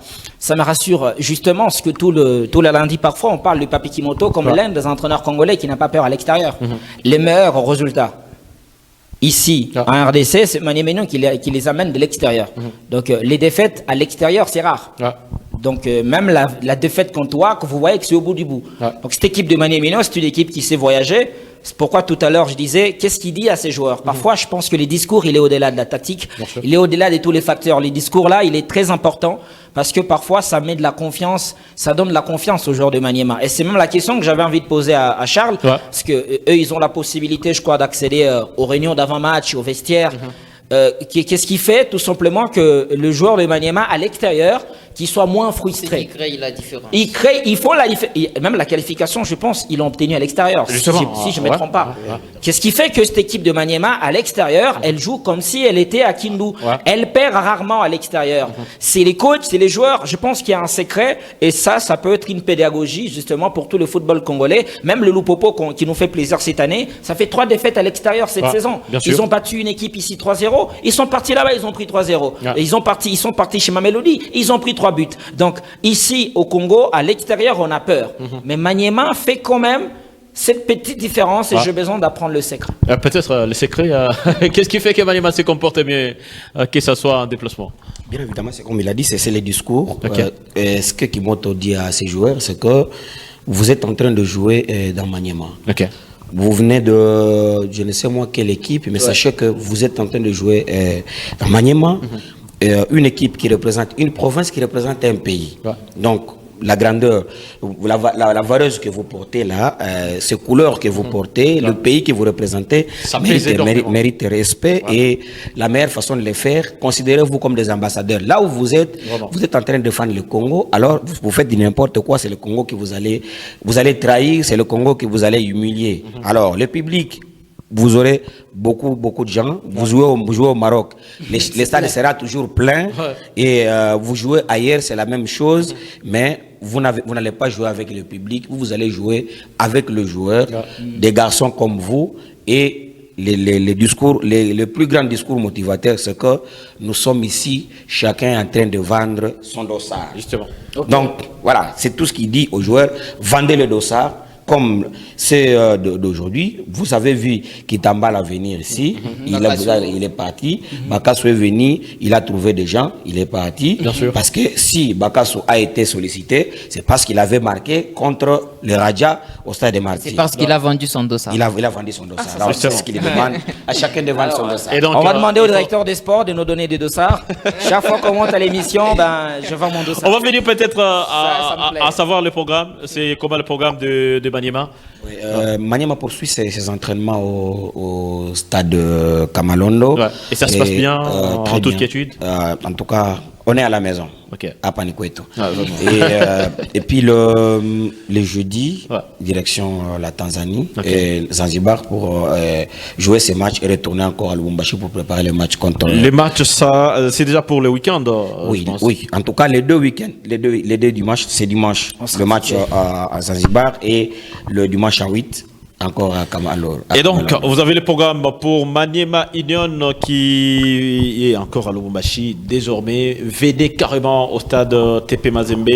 me rassure justement, ce que tout le lundi parfois, on parle de Papi Kimoto comme l'un des entraîneurs congolais qui n'a pas peur à l'extérieur. Les meilleurs résultats ici, en RDC, c'est Maniema qui les amène de l'extérieur. Donc les défaites à l'extérieur, c'est rare. Donc même la défaite contre WAC, vous voyez que c'est au bout du bout. Donc cette équipe de Maniema, c'est une équipe qui sait voyager. C'est pourquoi tout à l'heure je disais, qu'est-ce qu'il dit à ses joueurs? Parfois je pense que les discours, il est au-delà de la tactique, il est au-delà de tous les facteurs. Les discours là, il est très important parce que parfois ça met de la confiance, ça donne de la confiance aux joueurs de Maniema. Et c'est même la question que j'avais envie de poser à Charles, parce que eux ils ont la possibilité, je crois, d'accéder aux réunions d'avant-match, aux vestiaires. Qu'est-ce qui fait tout simplement que le joueur de Maniema à l'extérieur qui soit moins frustré? Il crée la différence. Il faut la différence. Même la qualification, je pense, ils l'ont obtenue à l'extérieur. Si je ne me trompe pas. Qu'est-ce qui fait que cette équipe de Maniema à l'extérieur, elle joue comme si elle était à Kindu. Elle perd rarement à l'extérieur. C'est les coachs, c'est les joueurs. Je pense qu'il y a un secret et ça peut être une pédagogie justement pour tout le football congolais. Même le Lupopo qui nous fait plaisir cette année, ça fait 3 défaites à l'extérieur cette saison. Ils ont battu une équipe ici 3-0. Ils sont partis là-bas, ils ont pris 3-0. Ils sont partis chez Mamelodi, ils ont pris 3 buts. Donc ici au Congo, à l'extérieur, on a peur. Mais Maniema fait quand même cette petite différence et j'ai besoin d'apprendre le secret. Peut-être le secret, qu'est-ce qui fait que Maniema se comporte mieux que ce soit en déplacement? Bien évidemment, c'est comme il a dit, c'est les discours. Okay. Ce que Kimoto dit à ses joueurs, c'est que vous êtes en train de jouer dans Maniema. Okay. Vous venez de, je ne sais moi quelle équipe, mais sachez que vous êtes en train de jouer dans Maniema, une équipe qui représente une province qui représente un pays. Ouais. Donc, la grandeur, la vareuse que vous portez là, ces couleurs que vous portez, le pays que vous représentez mérite respect et la meilleure façon de le faire, considérez-vous comme des ambassadeurs. Là où vous êtes en train de défendre le Congo, alors vous faites n'importe quoi, c'est le Congo que vous allez trahir, c'est le Congo que vous allez humilier. Alors, le public, vous aurez beaucoup de gens. Vous jouez au Maroc, les stades sera toujours plein et vous jouez ailleurs, c'est la même chose, mais vous n'allez pas jouer avec le public, vous allez jouer avec le joueur, des garçons comme vous. Et les discours, le plus grand discours motivateur, c'est que nous sommes ici, chacun en train de vendre son dossard. Justement. Okay. Donc voilà, c'est tout ce qu'il dit aux joueurs, vendez le dossard. Comme c'est d'aujourd'hui, vous avez vu Kitambala venir ici, il est parti. Bakasso est venu, il a trouvé des gens, il est parti. Parce que si Bakasso a été sollicité, c'est parce qu'il avait marqué contre le Raja au stade de Marty. C'est parce qu'il a vendu son dossard. Il a vendu son dossard. Alors c'est ce qu'il demande à chacun de vendre son dossard. Et donc, on va demander au directeur des sports de nous donner des dossards. Chaque fois qu'on monte à l'émission, je vends mon dossard. On va venir peut-être à savoir le programme. C'est comment le programme de Maniema? Oui, Maniema poursuit ses entraînements au stade Kamalondo. Ouais. Et ça se passe bien en toute quiétude? En tout cas, on est à la maison, à Panikweto. Et puis le jeudi, direction la Tanzanie et Zanzibar pour jouer ces matchs et retourner encore à Lubumbashi pour préparer les matchs contre... Les matchs, ça, c'est déjà pour le week-end, oui, oui, en tout cas les deux week-ends, les deux dimanches, c'est dimanche. Le match à Zanzibar et le dimanche à 8. Encore à Kamalo. Et donc, vous avez le programme pour Maniema Union qui est encore à Lubumbashi, désormais VD carrément au stade TP Mazembe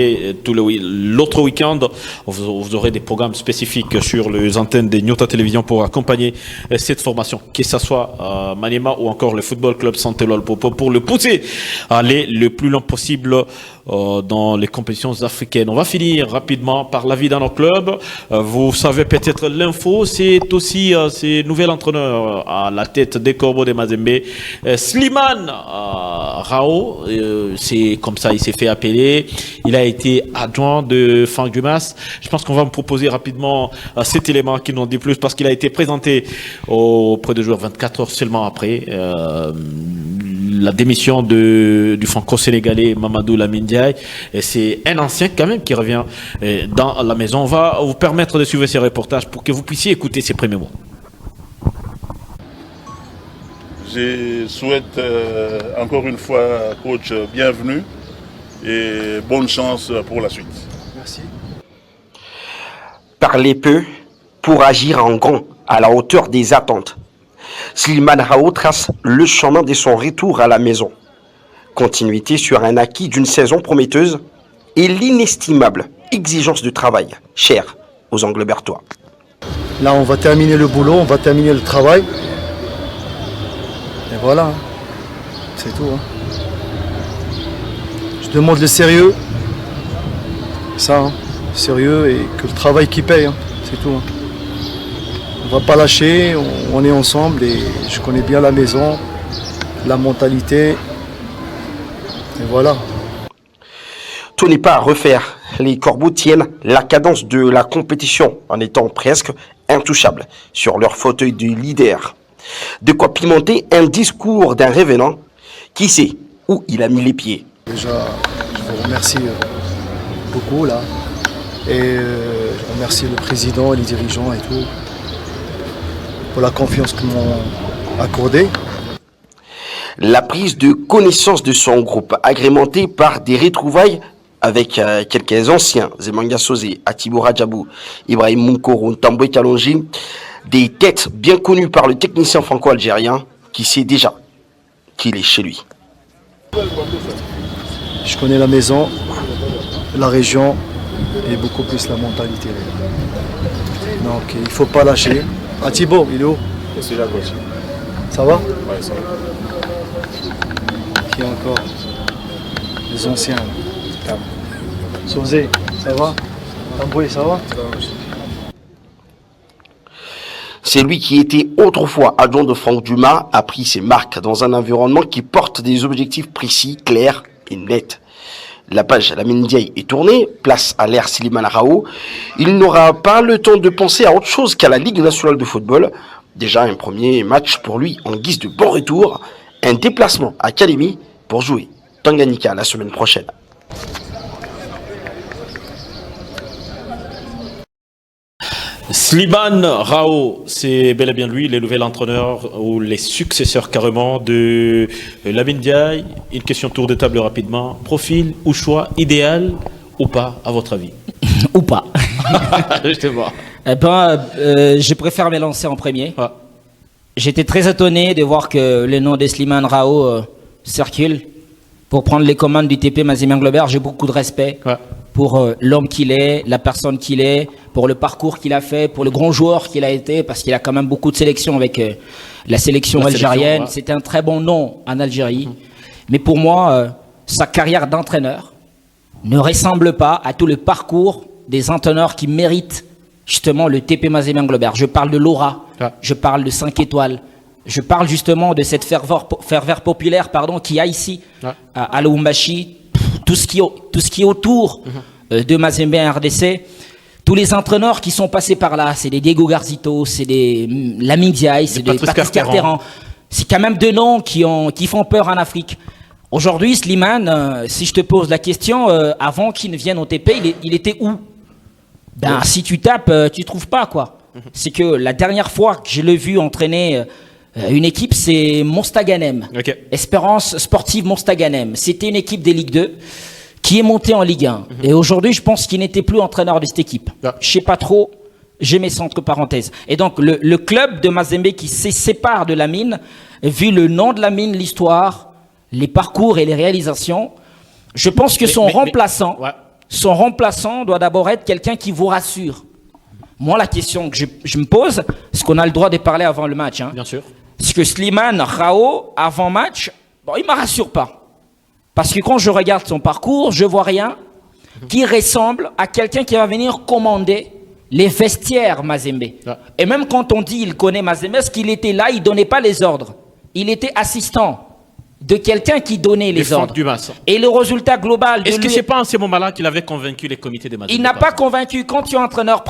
l'autre week-end. Vous aurez des programmes spécifiques sur les antennes des Nyota Télévision pour accompagner cette formation, que ce soit Maniema ou encore le Football Club Santé Luapopo, pour le pousser à aller le plus long possible dans les compétitions africaines. On va finir rapidement par la vie dans nos clubs. Vous savez peut-être l'info, c'est aussi ce nouvel entraîneur à la tête des Corbeaux de Mazembe, Slimane Rao. C'est comme ça, il s'est fait appeler. Il a été adjoint de Franck Dumas. Je pense qu'on va me proposer rapidement cet élément qui n'en dit plus parce qu'il a été présenté auprès de joueurs 24 heures seulement après la démission du franco-sénégalais Mamadou Lamine Diaye. Et c'est un ancien quand même qui revient dans la maison. On va vous permettre de suivre ces reportages pour que vous puissiez écouter ces premiers mots. Je souhaite encore une fois, coach, bienvenue et bonne chance pour la suite. Merci. Parler peu pour agir en grand, à la hauteur des attentes. Slimane Rao trace le chemin de son retour à la maison. Continuité sur un acquis d'une saison prometteuse et l'inestimable exigence de travail, chère aux Anglebertois. Là, on va terminer le boulot, on va terminer le travail. Et voilà, c'est tout. Je demande le sérieux. Ça, sérieux et que le travail qui paye, c'est tout. On va pas lâcher, on est ensemble et je connais bien la maison, la mentalité. Et voilà. Tout n'est pas à refaire. Les Corbeaux tiennent la cadence de la compétition en étant presque intouchables sur leur fauteuil de leader. De quoi pimenter un discours d'un revenant qui sait où il a mis les pieds. Déjà, je vous remercie beaucoup là. Et je remercie le président, les dirigeants et tout, pour la confiance qu'ils m'ont accordée. La prise de connaissance de son groupe, agrémentée par des retrouvailles avec quelques anciens, Zemanga Sosé, Atibo Radjabou, Ibrahim Munkoro, Ntambwe Kalonji, des têtes bien connues par le technicien franco-algérien qui sait déjà qu'il est chez lui. Je connais la maison, la région et beaucoup plus la mentalité. Donc il ne faut pas lâcher. Atibo, il est où? Je suis là, coach. Ça va? Oui, ça va. Qui encore? Les anciens. Sosé, ça va? Tamboué, ça va? C'est lui qui était autrefois adjoint de Franck Dumas, a pris ses marques dans un environnement qui porte des objectifs précis, clairs et nets. La page Lamine Ndiaye est tournée, place à l'ère Slimane Rao. Il n'aura pas le temps de penser à autre chose qu'à la Ligue nationale de football. Déjà un premier match pour lui en guise de bon retour, un déplacement à Kalemi pour jouer Tanganyika la semaine prochaine. Slimane Rao, c'est bel et bien lui, le nouvel entraîneur ou les successeurs carrément de Lamine Ndiaye. Une question tour de table rapidement. Profil ou choix idéal ou pas, à votre avis? Ou pas. Je te vois. Je préfère me lancer en premier. Ouais. J'étais très étonné de voir que le nom de Slimane Rao circule pour prendre les commandes du TP Mazembe Englebert. J'ai beaucoup de respect pour l'homme qu'il est, la personne qu'il est, pour le parcours qu'il a fait, pour le grand joueur qu'il a été, parce qu'il a quand même beaucoup de sélections avec la sélection algérienne. C'était un très bon nom en Algérie. Mais pour moi, sa carrière d'entraîneur ne ressemble pas à tout le parcours des entraîneurs qui méritent justement le TP Mazembe Englebert. Je parle de l'aura, je parle de 5 étoiles, je parle justement de cette ferveur populaire qu'il y a ici à Lubumbashi, tout ce qui est autour de Mazembe RDC. Tous les entraîneurs qui sont passés par là, c'est des Diego Garzito, c'est des Lamine Ndiaye, c'est des Patrice Carteran. C'est quand même deux noms qui font peur en Afrique. Aujourd'hui, Slimane, si je te pose la question, avant qu'il ne vienne au TP, il était où? Si tu tapes, tu ne trouves pas, quoi. C'est que la dernière fois que je l'ai vu entraîner une équipe, c'est Mostaganem. Espérance Sportive Mostaganem. C'était une équipe des Ligue 2 qui est montée en Ligue 1. Et aujourd'hui, je pense qu'il n'était plus entraîneur de cette équipe. Je ne sais pas trop, j'ai mes entre parenthèses. Et donc, le club de Mazembe qui se sépare de Lamine, vu le nom de Lamine, l'histoire, les parcours et les réalisations, je pense que son remplaçant doit d'abord être quelqu'un qui vous rassure. Moi, la question que je me pose, est-ce qu'on a le droit de parler avant le match, Bien sûr. Est-ce que Slimane Rao, avant match, il ne me rassure pas. Parce que quand je regarde son parcours, je ne vois rien qui ressemble à quelqu'un qui va venir commander les vestiaires Mazembe. Et même quand on dit qu'il connaît Mazembe, est-ce qu'il était là, il ne donnait pas les ordres. Il était assistant de quelqu'un qui donnait les ordres. Et le résultat global... Est-ce que ce n'est pas en ce moment-là qu'il avait convaincu les comités de Mazembe? Il n'a pas convaincu. Quand tu es entraîneur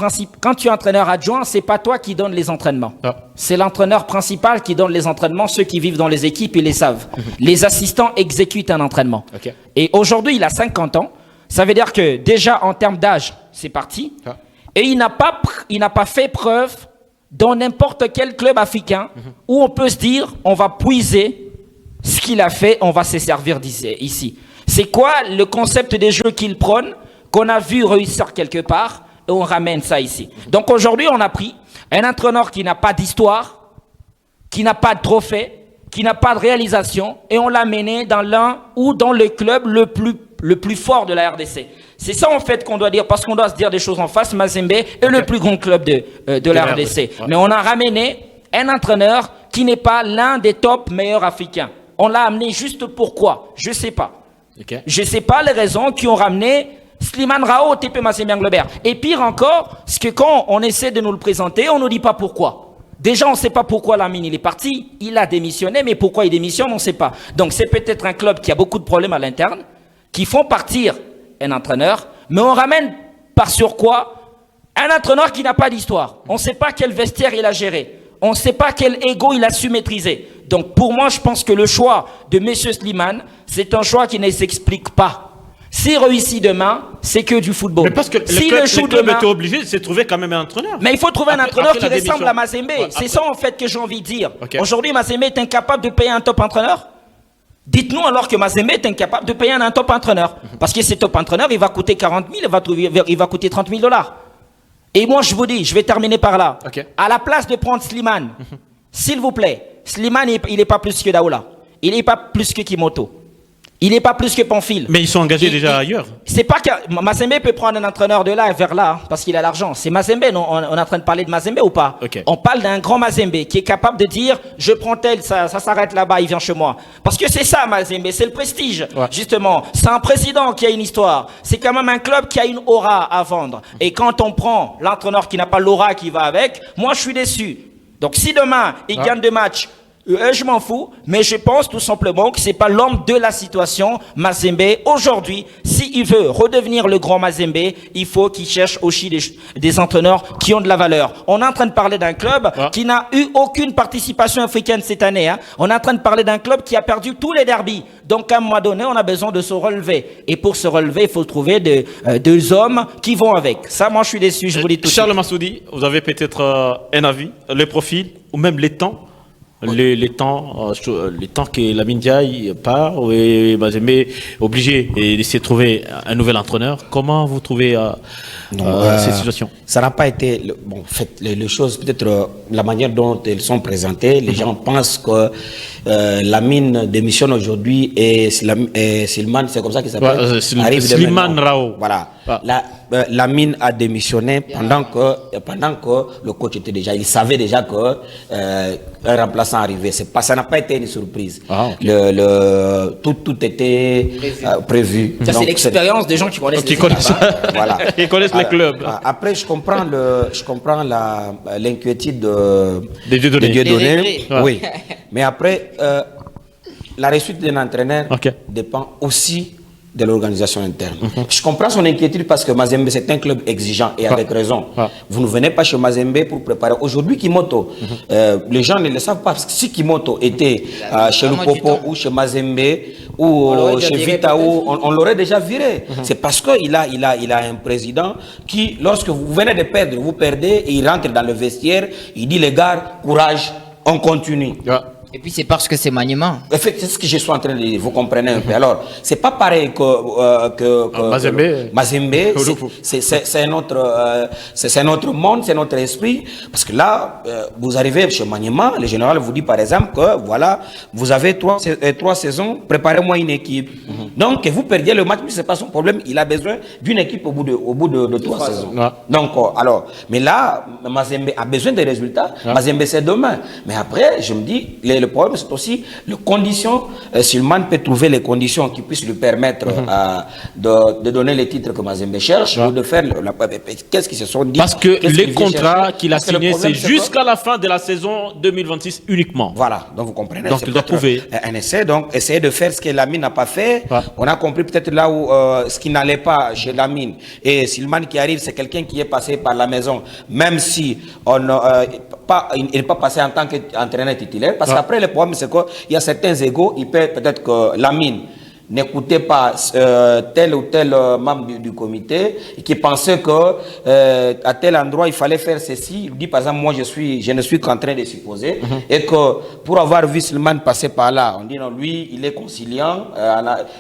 adjoint, ce n'est pas toi qui donne les entraînements. C'est l'entraîneur principal qui donne les entraînements. Ceux qui vivent dans les équipes, ils les savent. Les assistants exécutent un entraînement. Et aujourd'hui, il a 50 ans. Ça veut dire que déjà, en termes d'âge, c'est parti. Et il n'a pas fait preuve dans n'importe quel club africain où on peut se dire, on va puiser ce qu'il a fait, on va se servir ici. C'est quoi le concept des jeux qu'il prône, qu'on a vu réussir quelque part, et on ramène ça ici. Donc aujourd'hui, on a pris un entraîneur qui n'a pas d'histoire, qui n'a pas de trophée, qui n'a pas de réalisation, et on l'a mené dans l'un ou dans le club le plus fort de la RDC. C'est ça en fait qu'on doit dire, parce qu'on doit se dire des choses en face. Mazembe est le plus grand club de la RDC. Mais on a ramené un entraîneur qui n'est pas l'un des top meilleurs africains. On l'a amené juste pourquoi? Je ne sais pas. Je ne sais pas les raisons qui ont ramené Slimane Rao au TP Mazembe Englebert. Et pire encore, c'est que quand on essaie de nous le présenter, on ne nous dit pas pourquoi. Déjà, on ne sait pas pourquoi Lamine il est parti. Il a démissionné, mais pourquoi il démissionne, on ne sait pas. Donc c'est peut-être un club qui a beaucoup de problèmes à l'interne, qui font partir un entraîneur, mais on ramène par sur quoi un entraîneur qui n'a pas d'histoire. On ne sait pas quel vestiaire il a géré. On ne sait pas quel ego il a su maîtriser. Donc pour moi, je pense que le choix de M. Slimane, c'est un choix qui ne s'explique pas. S'il réussit demain, c'est que du football. Mais parce que le club était obligé de se trouver quand même un entraîneur. Mais il faut trouver un entraîneur qui ressemble à Mazembe. C'est ça en fait que j'ai envie de dire. Aujourd'hui, Mazembe est incapable de payer un top entraîneur. Dites-nous alors que Mazembe est incapable de payer un top entraîneur. Parce que ce top entraîneur, il va coûter 40 000, il va coûter 30 000 $. Et moi, je vous dis, je vais terminer par là. À la place de prendre Slimane, s'il vous plaît, Slimane, il n'est pas plus que Daoula. Il n'est pas plus que Kimoto. Il n'est pas plus que Pamphile. Mais ils sont engagés déjà ailleurs. C'est pas que Mazembe peut prendre un entraîneur de là vers là parce qu'il a l'argent. C'est Mazembe, non, on est en train de parler de Mazembe ou pas? On parle d'un grand Mazembe qui est capable de dire je prends tel, ça s'arrête là-bas, il vient chez moi. Parce que c'est ça Mazembe, c'est le prestige. Justement, c'est un président qui a une histoire. C'est quand même un club qui a une aura à vendre. Et quand on prend l'entraîneur qui n'a pas l'aura qui va avec, moi je suis déçu. Donc si demain il gagne 2 matchs, je m'en fous, mais je pense tout simplement que c'est pas l'homme de la situation, Mazembe. Aujourd'hui, s'il veut redevenir le grand Mazembe, il faut qu'il cherche aussi des entraîneurs qui ont de la valeur. On est en train de parler d'un club qui n'a eu aucune participation africaine cette année. On est en train de parler d'un club qui a perdu tous les derbies. Donc à un moment donné, on a besoin de se relever. Et pour se relever, il faut trouver deux hommes qui vont avec. Ça, moi, je suis déçu, je vous dis tout de suite. Charles Massoudi, vous avez peut-être un avis, les profils ou même les temps. Les temps que Lamine Ndiaye part et Mazembe est obligé d'essayer de trouver un nouvel entraîneur. Comment vous trouvez cette situation? Ça n'a pas été bon. Fait les choses peut-être la manière dont elles sont présentées. Les gens pensent que Lamine démissionne aujourd'hui et Slimane, c'est comme ça qu'il s'appelle. Slimane Rao. Voilà. Lamine a démissionné pendant que le coach était déjà. Il savait déjà que un remplaçant arrivait. Ça n'a pas été une surprise. Tout était prévu. Ça, c'est l'expérience des gens qui connaissent les clubs. Voilà. Qui connaissent les clubs. Après, je comprends l'inquiétude de Dieudonné. Oui. Mais après, la réussite d'un entraîneur dépend aussi de l'organisation interne. Je comprends son inquiétude parce que Mazembe, c'est un club exigeant et avec raison. Vous ne venez pas chez Mazembe pour préparer. Aujourd'hui, Kimoto, les gens ne le savent pas. Parce que si Kimoto était chez Lupopo ou chez Mazembe ou chez Vitao, on l'aurait déjà viré. C'est parce qu'il a un président qui, lorsque vous venez de perdre, vous perdez, et il rentre dans le vestiaire, il dit les gars, courage, on continue. Et puis c'est parce que c'est Maniema. C'est ce que je suis en train de dire, vous comprenez un peu. Alors, c'est pas pareil que Mazembe. C'est notre monde, c'est notre esprit. Parce que là, vous arrivez chez Maniema, le général vous dit par exemple que voilà, vous avez 3 saisons, préparez-moi une équipe. Donc, que vous perdiez le match, mais c'est pas son problème. Il a besoin d'une équipe au bout de 3 saisons. Donc, alors, mais là, Mazembe a besoin des résultats. Mazembe, c'est demain. Mais après, je me dis, le problème, c'est aussi les conditions. Slimane peut trouver les conditions qui puissent lui permettre de donner les titres que Mazembe cherche ou de faire. Qu'est-ce qu'ils se sont dit? Parce que les contrats qu'il a signés, c'est jusqu'à la fin de la saison 2026 uniquement. Voilà, donc vous comprenez. Donc il doit prouver. Un essai, donc essayer de faire ce que Lamine n'a pas fait. On a compris peut-être là où ce qui n'allait pas chez Lamine. Et Slimane qui arrive, c'est quelqu'un qui est passé par la maison, même si il n'est pas passé en tant qu'entraîneur titulaire. Parce qu'après, le problème, c'est qu'il y a certains égos, il peut peut-être que Lamine n'écoutait pas tel ou tel membre du comité et qui pensait que à tel endroit il fallait faire ceci. Il dit par exemple, moi je ne suis qu'en train de supposer et que pour avoir vu Slimane passer par là, on dit non, lui il est conciliant,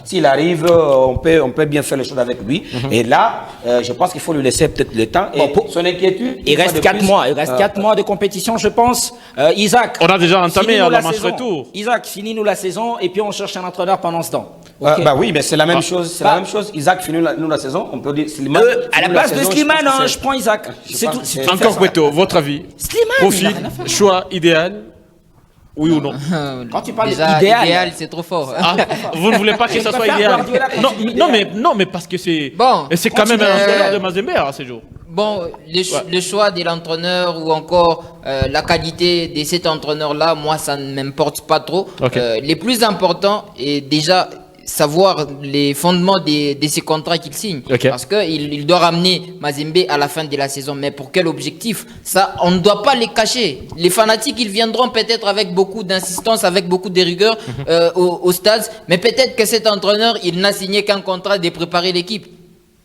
s'il arrive on peut bien faire les choses avec lui et là je pense qu'il faut lui laisser peut-être le temps et pour son inquiétude. Il reste 4 mois, il reste 4 mois de compétition je pense. Isaac, on a déjà entamé la match retour. Isaac, finis-nous la saison et puis on cherche un entraîneur pendant ce temps. Bah oui, mais c'est la même chose. C'est la même chose. Isaac finit la saison. On peut dire Slimane. À la place de Slimane, je prends Isaac. C'est tout. Encore Cueto, votre avis? Slimane. Profil, choix idéal. Oui ou non? Quand tu parles d'idéal, c'est trop fort. Vous ne voulez pas que ça soit idéal? Non, mais parce que c'est quand même un entraîneur de Mazembe à ce jour. Bon, le choix de l'entraîneur ou encore la qualité de cet entraîneur-là, moi, ça ne m'importe pas trop. Les plus importants est déjà savoir les fondements de ces contrats qu'il signe. Parce qu'il doit ramener Mazembe à la fin de la saison. Mais pour quel objectif? Ça, on ne doit pas les cacher. Les fanatiques, ils viendront peut-être avec beaucoup d'insistance, avec beaucoup de rigueur au stade. Mais peut-être que cet entraîneur, il n'a signé qu'un contrat de préparer l'équipe.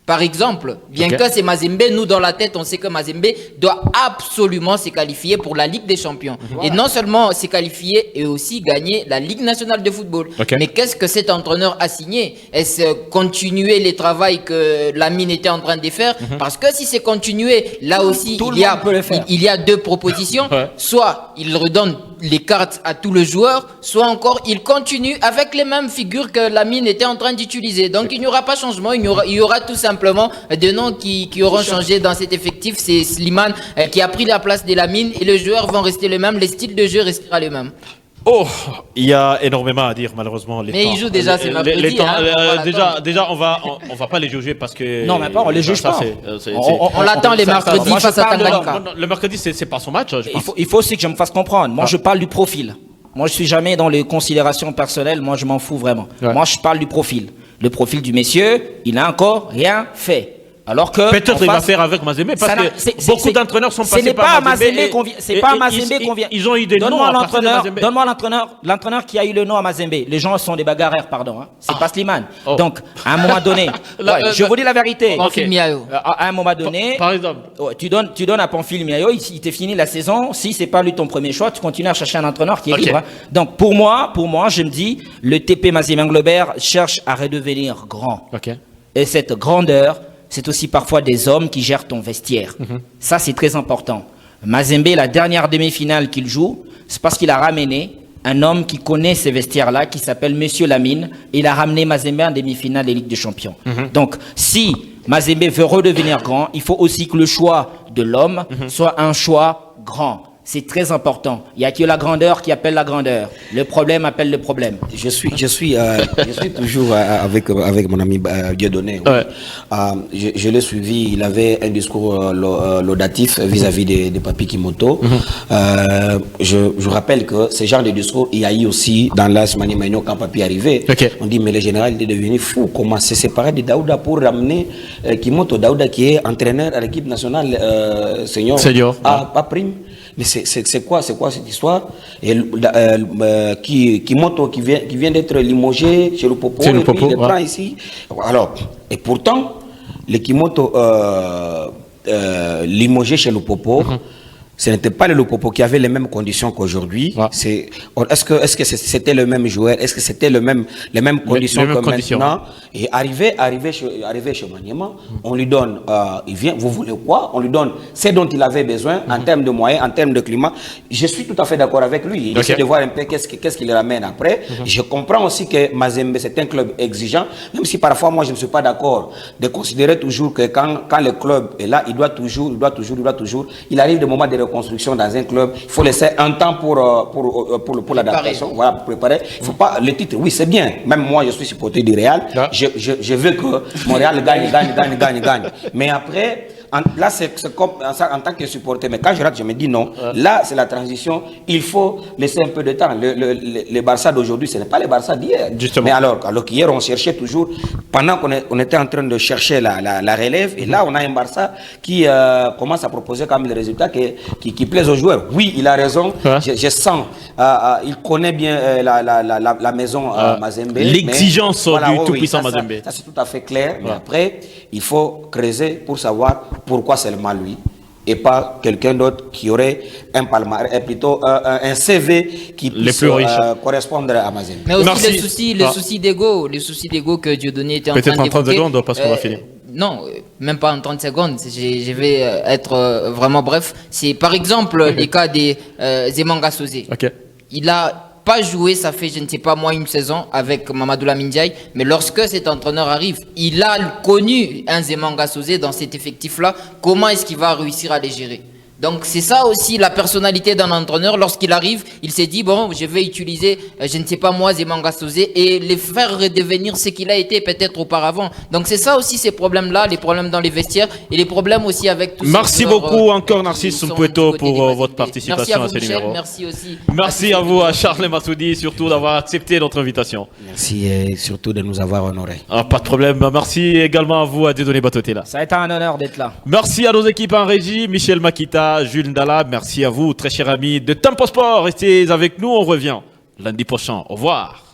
Par exemple, bien que c'est Mazembe, nous dans la tête, on sait que Mazembe doit absolument se qualifier pour la Ligue des Champions. Et non seulement se qualifier, et aussi gagner la Ligue nationale de football. Mais qu'est-ce que cet entraîneur a signé? Est-ce continuer les travaux que Lamine était en train de faire? Parce que si c'est continuer, là aussi, il y a deux propositions. Soit il redonne les cartes à tous les joueurs, soit encore il continue avec les mêmes figures que Lamine était en train d'utiliser. Donc il n'y aura pas changement, il y aura tout simplement des noms qui auront changé dans cet effectif. C'est Slimane qui a pris la place de Lamine et les joueurs vont rester les mêmes, les styles de jeu restera les mêmes. Oh, il y a énormément à dire malheureusement. Mais ils jouent déjà, c'est mercredi. Déjà, on va pas les juger parce que. Non, mais pas, on les juge pas. On l'attend les mercredis face à Tanganyika. Le mercredi, c'est pas son match. Il faut aussi que je me fasse comprendre. Moi, je parle du profil. Moi, je suis jamais dans les considérations personnelles. Moi, je m'en fous vraiment. Moi, je parle du profil. Le profil du monsieur, il n'a encore rien fait. Alors que peut-être il va faire avec Mazembe parce que beaucoup d'entraîneurs sont passés par Mazembe. C'est pas à Mazembe qu'on vient. Ils ont eu des noms. Donne-moi l'entraîneur qui a eu le nom à Mazembe. Les gens sont des bagarreurs, pardon. C'est pas Slimane. Donc, à un moment donné, je vous dis la vérité. À un moment donné, par exemple, tu donnes à Pamphile Miayo, il t'est fini la saison. Si c'est pas lui ton premier choix, tu continues à chercher un entraîneur qui est libre. Donc, pour moi, je me dis, le TP Mazembe Englebert cherche à redevenir grand. Et cette grandeur, c'est aussi parfois des hommes qui gèrent ton vestiaire. Ça, c'est très important. Mazembe, la dernière demi-finale qu'il joue, c'est parce qu'il a ramené un homme qui connaît ces vestiaires-là, qui s'appelle Monsieur Lamine. Il a ramené Mazembe en demi-finale de Ligue des Champions. Donc, si Mazembe veut redevenir grand, il faut aussi que le choix de l'homme soit un choix grand. C'est très important. Il n'y a que la grandeur qui appelle la grandeur. Le problème appelle le problème. Je suis toujours avec mon ami Dieudonné. Je l'ai suivi. Il avait un discours laudatif vis-à-vis des Papi Kimoto. Je rappelle que ce genre de discours, il y a eu aussi dans l'AS Maniema Union quand Papi est arrivé. On dit mais le général est devenu fou. Comment s'est séparé de Daouda pour ramener Kimoto. Daouda qui est entraîneur à l'équipe nationale senior à Prime. Mais c'est quoi cette histoire? Et Kimoto qui vient d'être limogé chez le Popo, et puis il le prend ici. Alors, et pourtant, le Kimoto limogé chez le Popo, ce n'était pas le Popo qui avait les mêmes conditions qu'aujourd'hui. Est-ce que c'était le même joueur? Est-ce que c'était les mêmes conditions que maintenant? Et arrivé chez Maniema, on lui donne, il vient, vous voulez quoi? On lui donne ce dont il avait besoin en termes de moyens, en termes de climat. Je suis tout à fait d'accord avec lui. Il essaie de voir un peu qu'est-ce qu'il ramène après. Je comprends aussi que Mazembe, c'est un club exigeant, même si parfois moi je ne suis pas d'accord de considérer toujours que quand le club est là, il il arrive des moments de reconstruction dans un club, il faut laisser un temps pour l'adaptation, voilà, pour préparer. Il faut pas, le titre, oui, c'est bien. Même moi, je suis supporter du Real. Je veux que Montréal gagne. Mais après, là, c'est comme en tant que supporter. Mais quand je rate, je me dis non. Là, c'est la transition. Il faut laisser un peu de temps. Le Barça d'aujourd'hui, ce n'est pas le Barça d'hier. Mais alors qu'hier, on cherchait toujours, pendant qu'on était en train de chercher la relève, et là, on a un Barça qui commence à proposer quand même les résultats qui plaisent aux joueurs. Oui, il a raison. Je sens, il connaît bien la maison Mazembe. L'exigence du tout-puissant Mazembe. Ça, c'est tout à fait clair. Mais après, il faut creuser pour savoir pourquoi seulement lui et pas quelqu'un d'autre qui aurait un palmarès, plutôt un CV qui puisse correspondre à Mazembe. Mais aussi les soucis d'ego que Dieudonné était en train d'évoquer. Peut-être en 30 secondes parce qu'on va finir. Non, même pas en 30 secondes, je vais être vraiment bref. C'est par exemple le cas des Zemanga Sosé. Il a pas joué, ça fait je ne sais pas moi une saison avec Mamadou Lamine Ndiaye, mais lorsque cet entraîneur arrive, il a connu un Zemanga Sosé dans cet effectif-là. Comment est-ce qu'il va réussir à les gérer? Donc c'est ça aussi la personnalité d'un entraîneur. Lorsqu'il arrive, il s'est dit bon, je vais utiliser, je ne sais pas moi, Zemanga Sosé et les faire redevenir ce qu'il a été peut-être auparavant. Donc c'est ça aussi ces problèmes-là, les problèmes dans les vestiaires et les problèmes aussi avec tous. Merci beaucoup encore Narcisse Soumpueto pour votre participation à ce numéro. Merci aussi. Merci à vous, à Charles Massoudi, surtout d'avoir accepté notre invitation. Merci et surtout de nous avoir honorés. Pas de problème. Merci également à vous, à Dieudonné Batotela. Ça a été un honneur d'être là. Merci à nos équipes en régie, Michel Makita, Jules Ndala, merci à vous, très chers amis de Tempo Sport. Restez avec nous, on revient lundi prochain. Au revoir.